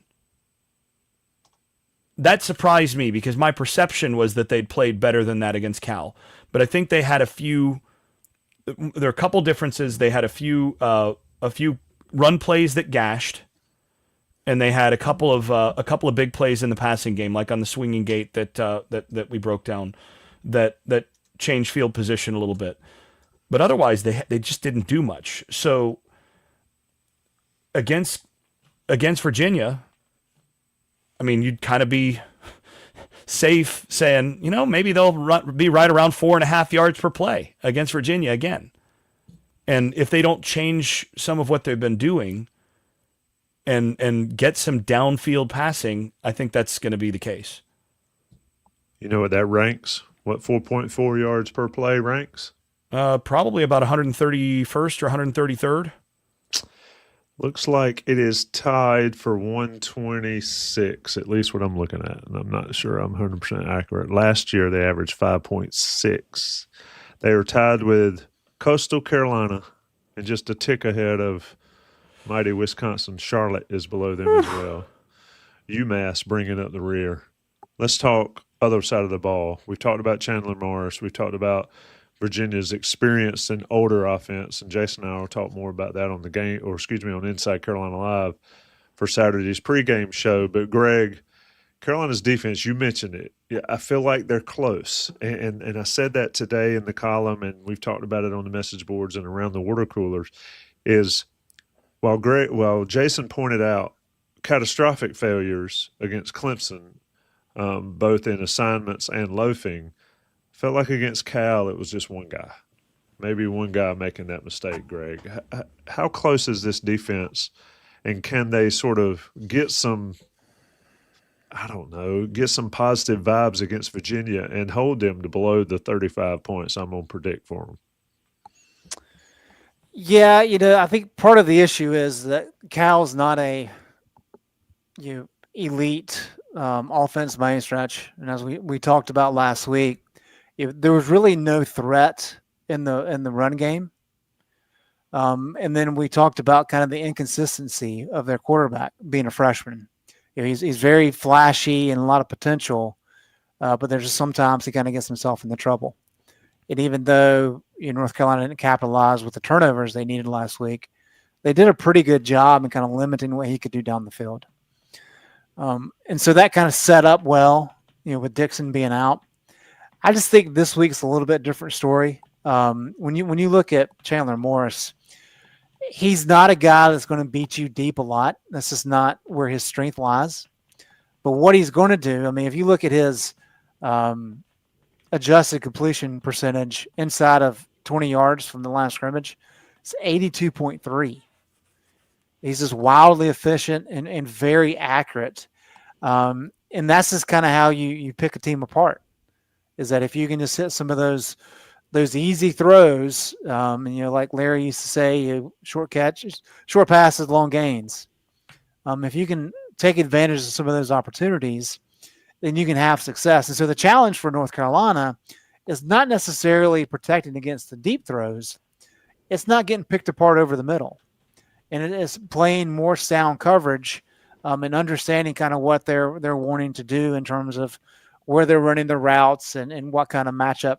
[SPEAKER 3] That surprised me because my perception was that they'd played better than that against Cal. But I think they had there are a couple differences. They had a few run plays that gashed, and they had a couple of big plays in the passing game, like on the swinging gate that we broke down, that changed field position a little bit. But otherwise, they just didn't do much. So against Virginia, I mean, you'd kind of be safe saying, maybe they'll be right around 4.5 yards per play against Virginia again. And if they don't change some of what they've been doing and get some downfield passing, I think that's going to be the case.
[SPEAKER 1] You know what that ranks? What 4.4 yards per play ranks?
[SPEAKER 3] Probably about 131st or 133rd.
[SPEAKER 1] Looks like it is tied for 126, at least what I'm looking at. And I'm not sure I'm 100% accurate. Last year, they averaged 5.6. They are tied with Coastal Carolina and just a tick ahead of mighty Wisconsin. Charlotte is below them as well. UMass bringing up the rear. Let's talk other side of the ball. We've talked about Chandler Morris. We've talked about Virginia's experienced and older offense, and Jason and I will talk more about that on on Inside Carolina Live for Saturday's pregame show. But Greg, Carolina's defense, you mentioned it. Yeah, I feel like they're close, and I said that today in the column, and we've talked about it on the message boards and around the water coolers. Is while Jason pointed out catastrophic failures against Clemson, both in assignments and loafing. Felt like against Cal, it was just one guy. Maybe one guy making that mistake, Greg. How close is this defense, and can they sort of get some positive vibes against Virginia and hold them to below the 35 points I'm going to predict for them?
[SPEAKER 2] Yeah, I think part of the issue is that Cal's not a elite offense by any stretch. And as we talked about last week, there was really no threat in the run game. And then we talked about kind of the inconsistency of their quarterback being a freshman. He's very flashy and a lot of potential, but there's just sometimes he kind of gets himself into trouble. And even though North Carolina didn't capitalize with the turnovers they needed last week, they did a pretty good job in kind of limiting what he could do down the field. And so that kind of set up well, with Dixon being out. I just think this week's a little bit different story. When you look at Chandler Morris, he's not a guy that's going to beat you deep a lot. That's just not where his strength lies. But what he's going to do, I mean, if you look at his adjusted completion percentage inside of 20 yards from the line of scrimmage, it's 82.3. He's just wildly efficient and very accurate. And that's just kind of how you pick a team apart, is that if you can just hit some of those easy throws, and like Larry used to say, short catches, short passes, long gains. If you can take advantage of some of those opportunities, then you can have success. And so the challenge for North Carolina is not necessarily protecting against the deep throws. It's not getting picked apart over the middle. And it is playing more sound coverage and understanding kind of what they're wanting to do in terms of where they're running the routes and what kind of matchup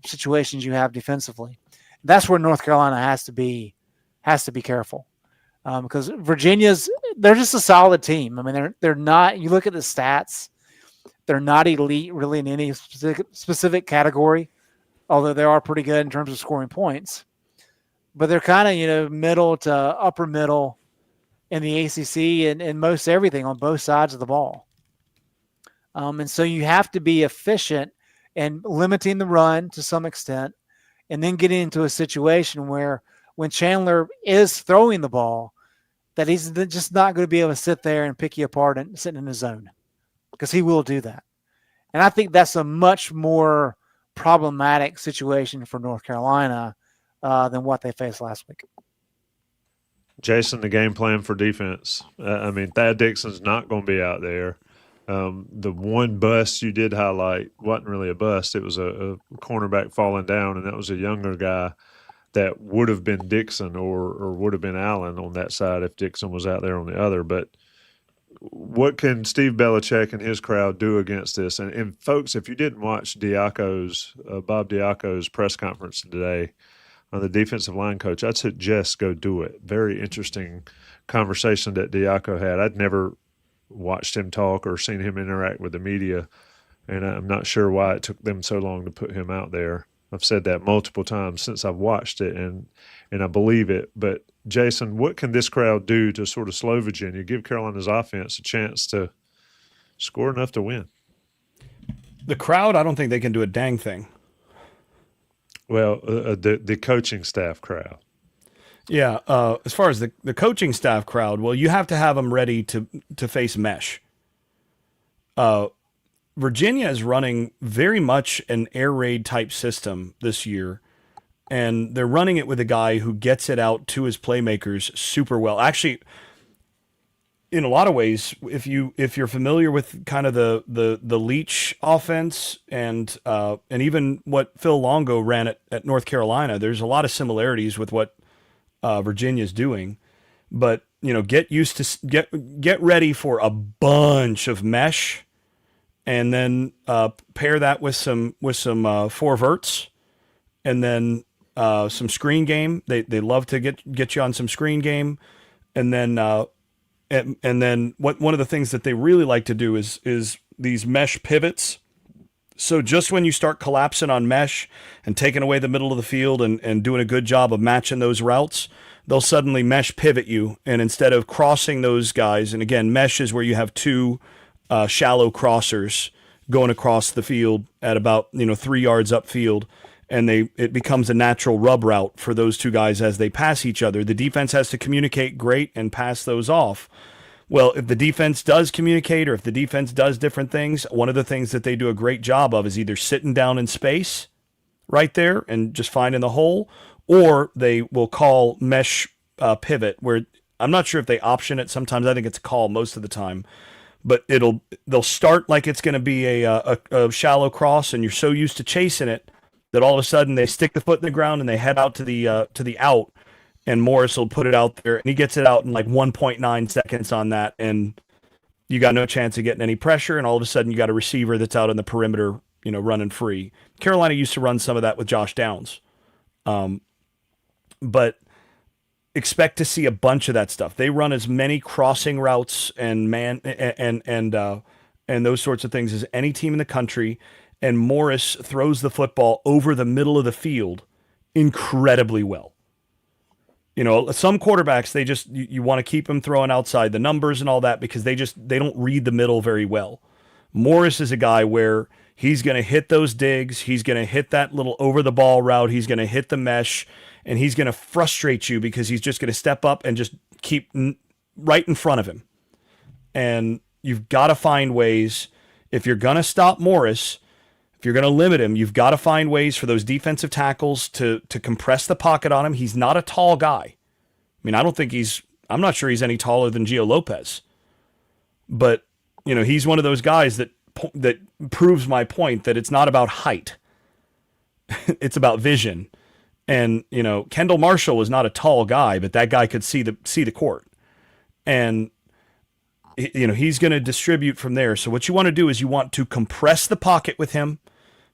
[SPEAKER 2] situations you have defensively. That's where North Carolina has to be careful because they're just a solid team. I mean, they're not. You look at the stats, they're not elite really in any specific category, although they are pretty good in terms of scoring points. But they're kind of middle to upper middle in the ACC and most everything on both sides of the ball. And so you have to be efficient and limiting the run to some extent, and then getting into a situation where when Chandler is throwing the ball, that he's just not going to be able to sit there and pick you apart and sit in his zone, because he will do that. And I think that's a much more problematic situation for North Carolina than what they faced last week.
[SPEAKER 1] Jason, the game plan for defense. I mean, Thad Dixon's not going to be out there. The one bust you did highlight wasn't really a bust. It was a cornerback falling down, and that was a younger guy that would have been Dixon or would have been Allen on that side if Dixon was out there on the other. But what can Steve Belichick and his crowd do against this? And folks, if you didn't watch Bob Diaco's press conference today on the defensive line coach, I'd suggest go do it. Very interesting conversation that Diaco had. I'd never watched him talk or seen him interact with the media, and I'm not sure why it took them so long to put him out there. I've said that multiple times since I've watched it, and I believe it. But, Jason, what can this crowd do to sort of slow Virginia, give Carolina's offense a chance to score enough to win?
[SPEAKER 3] The crowd, I don't think they can do a dang thing.
[SPEAKER 1] Well, the coaching staff crowd.
[SPEAKER 3] Yeah, as far as the coaching staff crowd, well, you have to have them ready to face mesh. Virginia is running very much an air raid type system this year, and they're running it with a guy who gets it out to his playmakers super well. Actually, in a lot of ways, if you're familiar with kind of the Leach offense and even what Phil Longo ran at North Carolina, there's a lot of similarities with what Virginia's doing. But get used to get ready for a bunch of mesh, and then pair that with some four verts, and then some screen game. They love to get you on some screen game, and then. And then one of the things that they really like to do is these mesh pivots. So just when you start collapsing on mesh and taking away the middle of the field and doing a good job of matching those routes, they'll suddenly mesh pivot you. And instead of crossing those guys, and again, mesh is where you have two shallow crossers going across the field at about 3 yards upfield, and it becomes a natural rub route for those two guys as they pass each other. The defense has to communicate great and pass those off. Well, if the defense does communicate or if the defense does different things, one of the things that they do a great job of is either sitting down in space right there and just finding the hole, or they will call mesh pivot, where I'm not sure if they option it. Sometimes I think it's a call most of the time. But they'll start like it's going to be a shallow cross, and you're so used to chasing it that all of a sudden they stick the foot in the ground and they head out to the out, and Morris will put it out there, and he gets it out in like 1.9 seconds on that, and you got no chance of getting any pressure, and all of a sudden you got a receiver that's out on the perimeter, running free. Carolina used to run some of that with Josh Downs, but expect to see a bunch of that stuff. They run as many crossing routes and those sorts of things as any team in the country. And Morris throws the football over the middle of the field incredibly well. Some quarterbacks, you want to keep them throwing outside the numbers and all that because they don't read the middle very well. Morris is a guy where he's going to hit those digs. He's going to hit that little over the ball route. He's going to hit the mesh, and he's going to frustrate you because he's just going to step up and just keep right in front of him. And you've got to find ways, if you're going to stop Morris, if you're going to limit him, you've got to find ways for those defensive tackles to compress the pocket on him. He's not a tall guy. I mean, I'm not sure he's any taller than Gio Lopez. But, he's one of those guys that proves my point that it's not about height. it's about vision. And, Kendall Marshall was not a tall guy, but that guy could see the court. And, he's going to distribute from there. So what you want to do is you want to compress the pocket with him.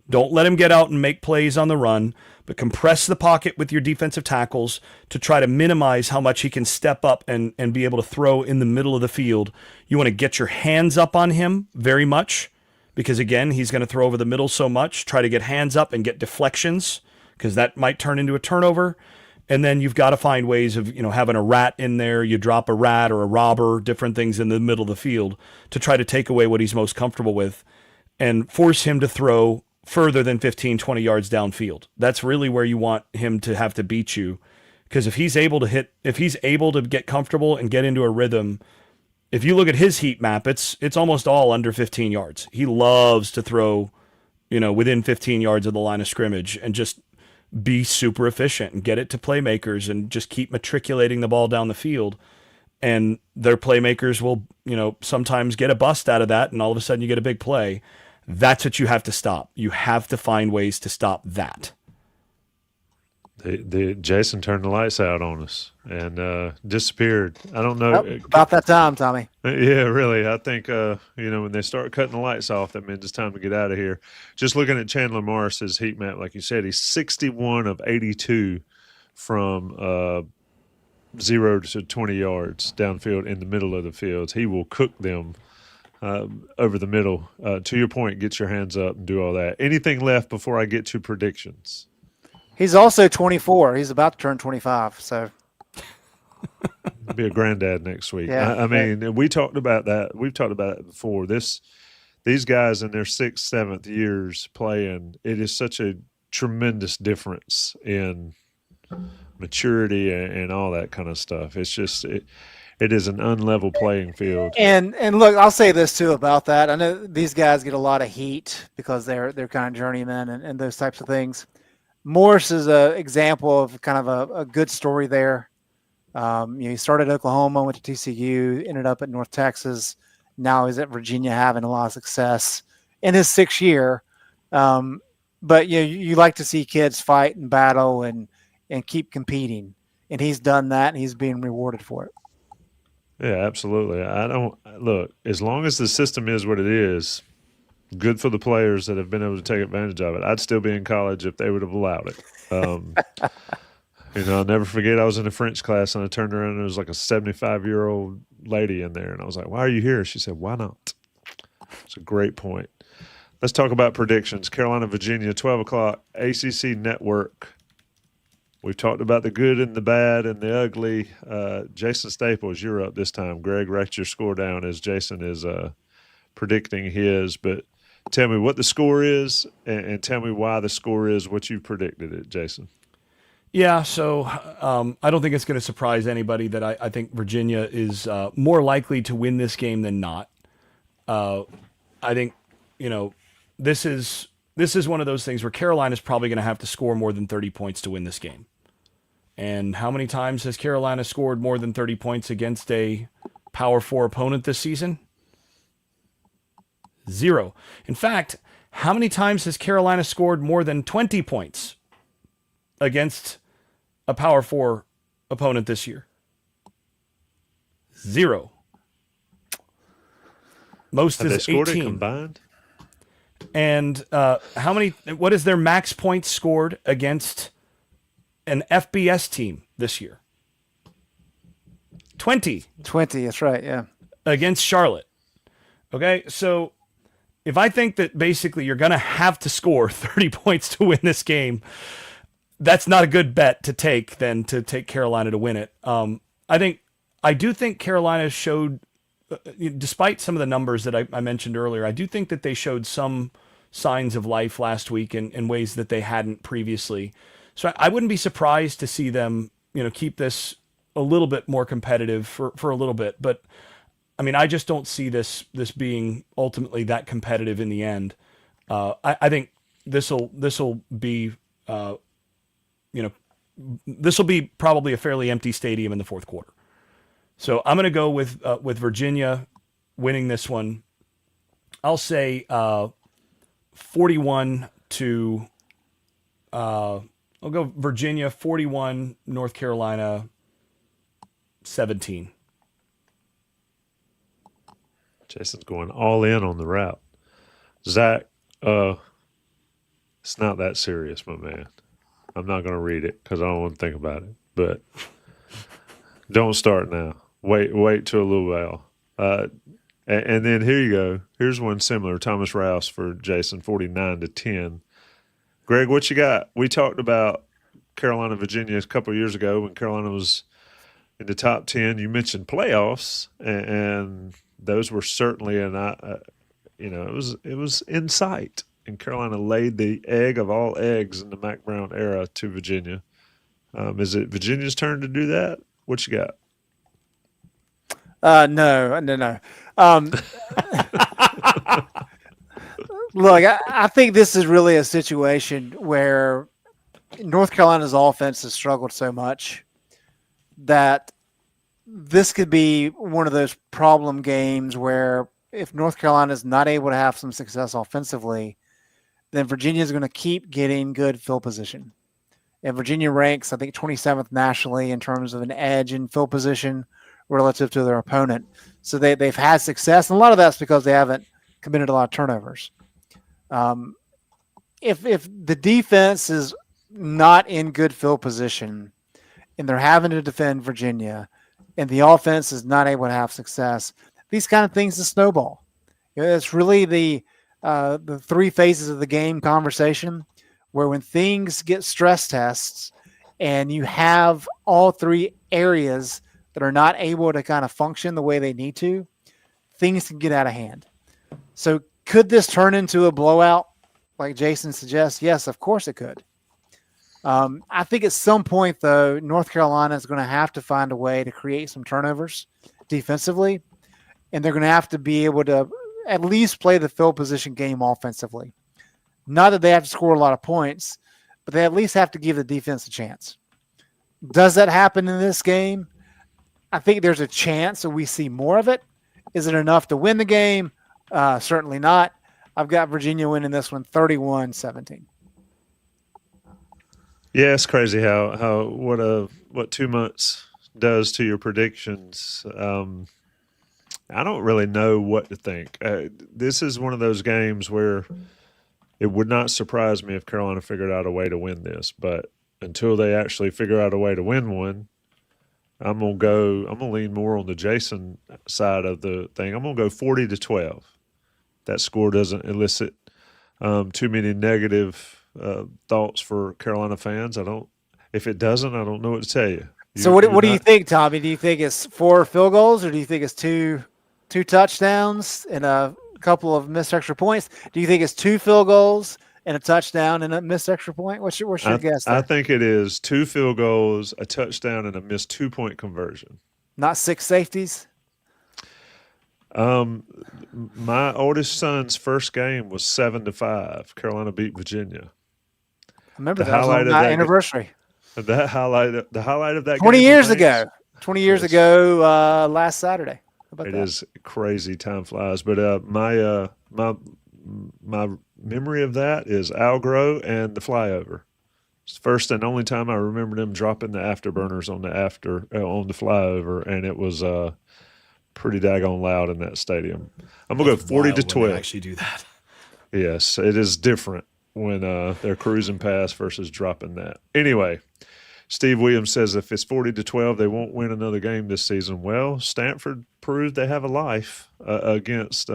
[SPEAKER 3] Don't let him get out and make plays on the run, but compress the pocket with your defensive tackles to try to minimize how much he can step up and be able to throw in the middle of the field. You want to get your hands up on him very much because, again, he's going to throw over the middle so much. Try to get hands up and get deflections because that might turn into a turnover. And then you've got to find ways of, having a rat in there. You drop a rat or a robber, different things in the middle of the field to try to take away what he's most comfortable with and force him to throw further than 15, 20 yards downfield. That's really where you want him to have to beat you. Because if he's able to get comfortable and get into a rhythm, if you look at his heat map, it's almost all under 15 yards. He loves to throw, within 15 yards of the line of scrimmage and just be super efficient and get it to playmakers and just keep matriculating the ball down the field. And their playmakers will, sometimes get a bust out of that, and all of a sudden you get a big play. That's what you have to stop. You have to find ways to stop that.
[SPEAKER 1] Jason turned the lights out on us and disappeared. I don't know.
[SPEAKER 2] About that time, Tommy.
[SPEAKER 1] Yeah, really. I think, when they start cutting the lights off, that means it's time to get out of here. Just looking at Chandler Morris's heat map, like you said, he's 61 of 82 from 0 to 20 yards downfield in the middle of the field. He will cook them over the middle. To your point, get your hands up and do all that. Anything left before I get to predictions?
[SPEAKER 2] He's also 24. He's about to turn 25. So
[SPEAKER 1] be a granddad next week.
[SPEAKER 2] Yeah,
[SPEAKER 1] I mean, we talked about that. We've talked about it before. These guys in their 6th, 7th years playing, it is such a tremendous difference in maturity and all that kind of stuff. It's just it is an unlevel playing field.
[SPEAKER 2] And look, I'll say this too about that. I know these guys get a lot of heat because they're kind of journeymen and those types of things. Morris is an example of kind of a good story there. He started at Oklahoma, went to TCU, ended up at North Texas. Now he's at Virginia having a lot of success in his 6th year. But you like to see kids fight and battle and keep competing. And he's done that, and he's being rewarded for it.
[SPEAKER 1] Yeah, absolutely. Look, as long as the system is what it is, good for the players that have been able to take advantage of it. I'd still be in college if they would have allowed it. I'll never forget I was in a French class and I turned around and there was like a 75-year-old lady in there. And I was like, why are you here? She said, why not? It's a great point. Let's talk about predictions. Carolina, Virginia, 12 o'clock, ACC Network. We've talked about the good and the bad and the ugly. Jason Staples, you're up this time. Greg, write your score down as Jason is predicting his. But tell me what the score is and tell me why the score is what you predicted it, Jason.
[SPEAKER 3] Yeah, so I don't think it's going to surprise anybody that I think Virginia is more likely to win this game than not. I think, this is one of those things where Carolina's probably going to have to score more than 30 points to win this game. And how many times has Carolina scored more than 30 points against a Power 4 opponent this season? 0. In fact, how many times has Carolina scored more than 20 points against a Power 4 opponent this year? 0. Most
[SPEAKER 1] Have
[SPEAKER 3] is
[SPEAKER 1] they scored
[SPEAKER 3] 18.
[SPEAKER 1] it combined?
[SPEAKER 3] And what is their max points scored against an FBS team this year? 20.
[SPEAKER 2] 20, that's right, yeah.
[SPEAKER 3] Against Charlotte. Okay, so if I think that basically you're going to have to score 30 points to win this game, that's not a good bet to take than to take Carolina to win it. I do think Carolina showed, despite some of the numbers that I mentioned earlier, I do think that they showed some signs of life last week in ways that they hadn't previously. So I wouldn't be surprised to see them, keep this a little bit more competitive for a little bit. But I mean, I just don't see this being ultimately that competitive in the end. I think this will be, this will be probably a fairly empty stadium in the fourth quarter. So I'm going to go with Virginia winning this one. I'll say 41 to I'll go Virginia 41, North Carolina 17.
[SPEAKER 1] Jason's going all in on the route. Zach, it's not that serious, my man. I'm not going to read it because I don't want to think about it. But don't start now. Wait till a little while. And then here you go. Here's one similar. Thomas Rouse for Jason, 49-10. Greg, what you got? We talked about Carolina, Virginia a couple of years ago when Carolina was in the top 10. You mentioned playoffs, and those were certainly it was in sight. And Carolina laid the egg of all eggs in the Mac Brown era to Virginia. Is it Virginia's turn to do that? What you got?
[SPEAKER 2] No. Look, I think this is really a situation where North Carolina's offense has struggled so much that this could be one of those problem games where if North Carolina is not able to have some success offensively, then Virginia is going to keep getting good field position. And Virginia ranks, I think, 27th nationally in terms of an edge in field position relative to their opponent. So they've had success, and a lot of that's because they haven't committed a lot of turnovers. If the defense is not in good field position and they're having to defend Virginia and the offense is not able to have success, these kind of things is snowball. It's really the three phases of the game conversation where when things get stress tests and you have all three areas that are not able to kind of function the way they need to, things can get out of hand. So could this turn into a blowout like Jason suggests? Yes, of course it could. I think at some point, though, North Carolina is going to have to find a way to create some turnovers defensively, and they're going to have to be able to at least play the field position game offensively. Not that they have to score a lot of points, but they at least have to give the defense a chance. Does that happen in this game? I think there's a chance that we see more of it. Is it enough to win the game? Certainly not. I've got Virginia winning this one 31-17.
[SPEAKER 1] Yeah, it's crazy how what 2 months does to your predictions. I don't really know what to think. This is one of those games where it would not surprise me if Carolina figured out a way to win this, but until they actually figure out a way to win one, I'm gonna lean more on the Jason side of the thing. I'm gonna go 40-12. That score doesn't elicit too many negative thoughts for Carolina fans. If it doesn't, I don't know what to tell you.
[SPEAKER 2] So what do you think, Tommy? Do you think it's 4 field goals, or do you think it's two touchdowns and a couple of missed extra points? Do you think it's 2 field goals and a touchdown and a missed extra point? What's your guess there?
[SPEAKER 1] I think it is 2 field goals, a touchdown, and a missed 2-point conversion.
[SPEAKER 2] Not 6 safeties?
[SPEAKER 1] My oldest son's first game was 7-5. Carolina beat Virginia.
[SPEAKER 2] I remember that was on that anniversary.
[SPEAKER 1] The highlight of that
[SPEAKER 2] 20
[SPEAKER 1] game
[SPEAKER 2] years ago. 20 years ago last Saturday. How about that?
[SPEAKER 1] It is crazy. Time flies. But my memory of that is Algro and the flyover. It's the first and only time I remember them dropping the afterburners on the flyover, and it was pretty daggone loud in that stadium. I'm gonna go 40-12.
[SPEAKER 3] Actually, do that.
[SPEAKER 1] Yes, it is different when they're cruising past versus dropping that. Anyway, Steve Williams says if it's 40-12, they won't win another game this season. Well, Stanford proved they have a life against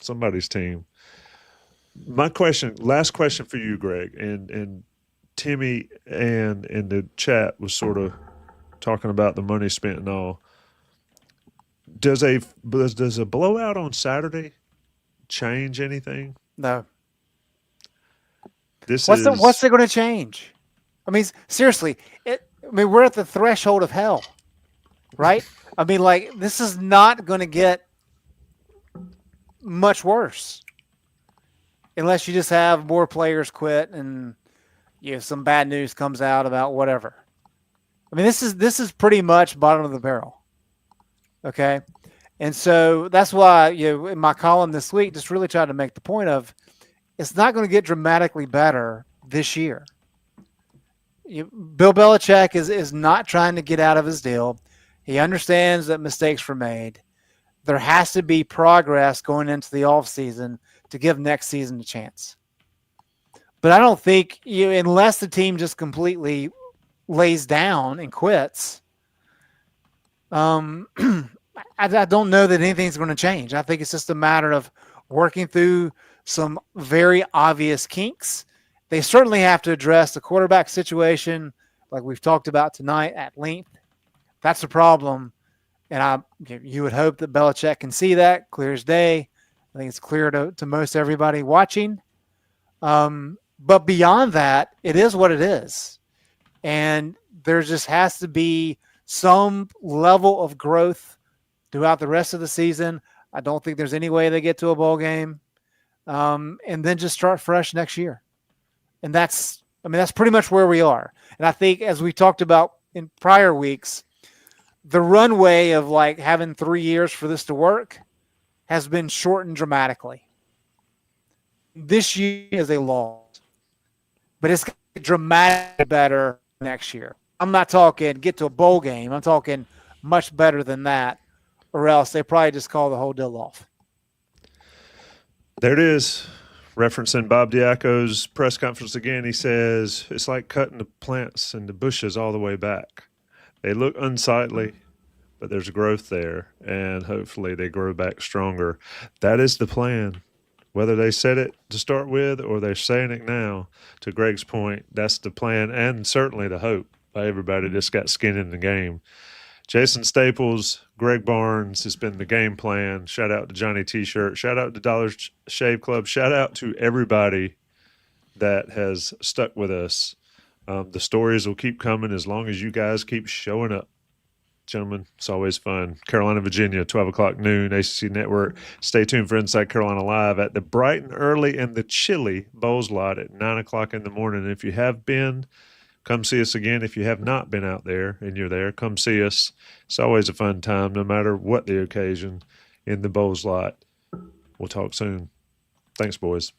[SPEAKER 1] somebody's team. Last question for you, Greg, and Timmy and in the chat was sort of talking about the money spent and all. Does a blowout on change anything?
[SPEAKER 2] No.
[SPEAKER 1] What's
[SPEAKER 2] it going to change? I mean, seriously, we're at the threshold of hell, right? I mean, like, this is not going to get much worse unless you just have more players quit and some bad news comes out about whatever. I mean, this is pretty much bottom of the barrel. Okay. And so that's why, in my column this week, just really tried to make the point of it's not going to get dramatically better this year. Bill Belichick is not trying to get out of his deal. He understands that mistakes were made. There has to be progress going into the offseason to give next season a chance. But I don't think unless the team just completely lays down and quits, I don't know that anything's going to change. I think it's just a matter of working through some very obvious kinks. They certainly have to address the quarterback situation, like we've talked about tonight at length. That's the problem, and you would hope that Belichick can see that clear as day. I think it's clear to most everybody watching. But beyond that, it is what it is, and there just has to be some level of growth throughout the rest of the season. I don't think there's any way they get to a bowl game, and then just start fresh next year. And that's pretty much where we are. And I think, as we talked about in prior weeks, the runway of like having 3 years for this to work has been shortened dramatically. This year is a loss, but it's dramatically better next year. I'm not talking get to a bowl game. I'm talking much better than that, or else they probably just call the whole deal off.
[SPEAKER 1] There it is. Referencing Bob Diaco's press conference again, he says, it's like cutting the plants and the bushes all the way back. They look unsightly, but there's growth there, and hopefully they grow back stronger. That is the plan. Whether they said it to start with or they're saying it now, to Greg's point, that's the plan and certainly the hope by everybody that's got skin in the game. Jason Staples, Greg Barnes has been the game plan. Shout out to Johnny T-Shirt. Shout out to Dollar Shave Club. Shout out to everybody that has stuck with us. The stories will keep coming as long as you guys keep showing up. Gentlemen, it's always fun. Carolina, Virginia, 12 o'clock noon, ACC Network. Stay tuned for Inside Carolina Live at the bright and early and the chilly Bowls lot at 9 o'clock in the morning. And if you have been, come see us again. If you have not been out there and you're there, come see us. It's always a fun time, no matter what the occasion in the Bowls lot. We'll talk soon. Thanks, boys.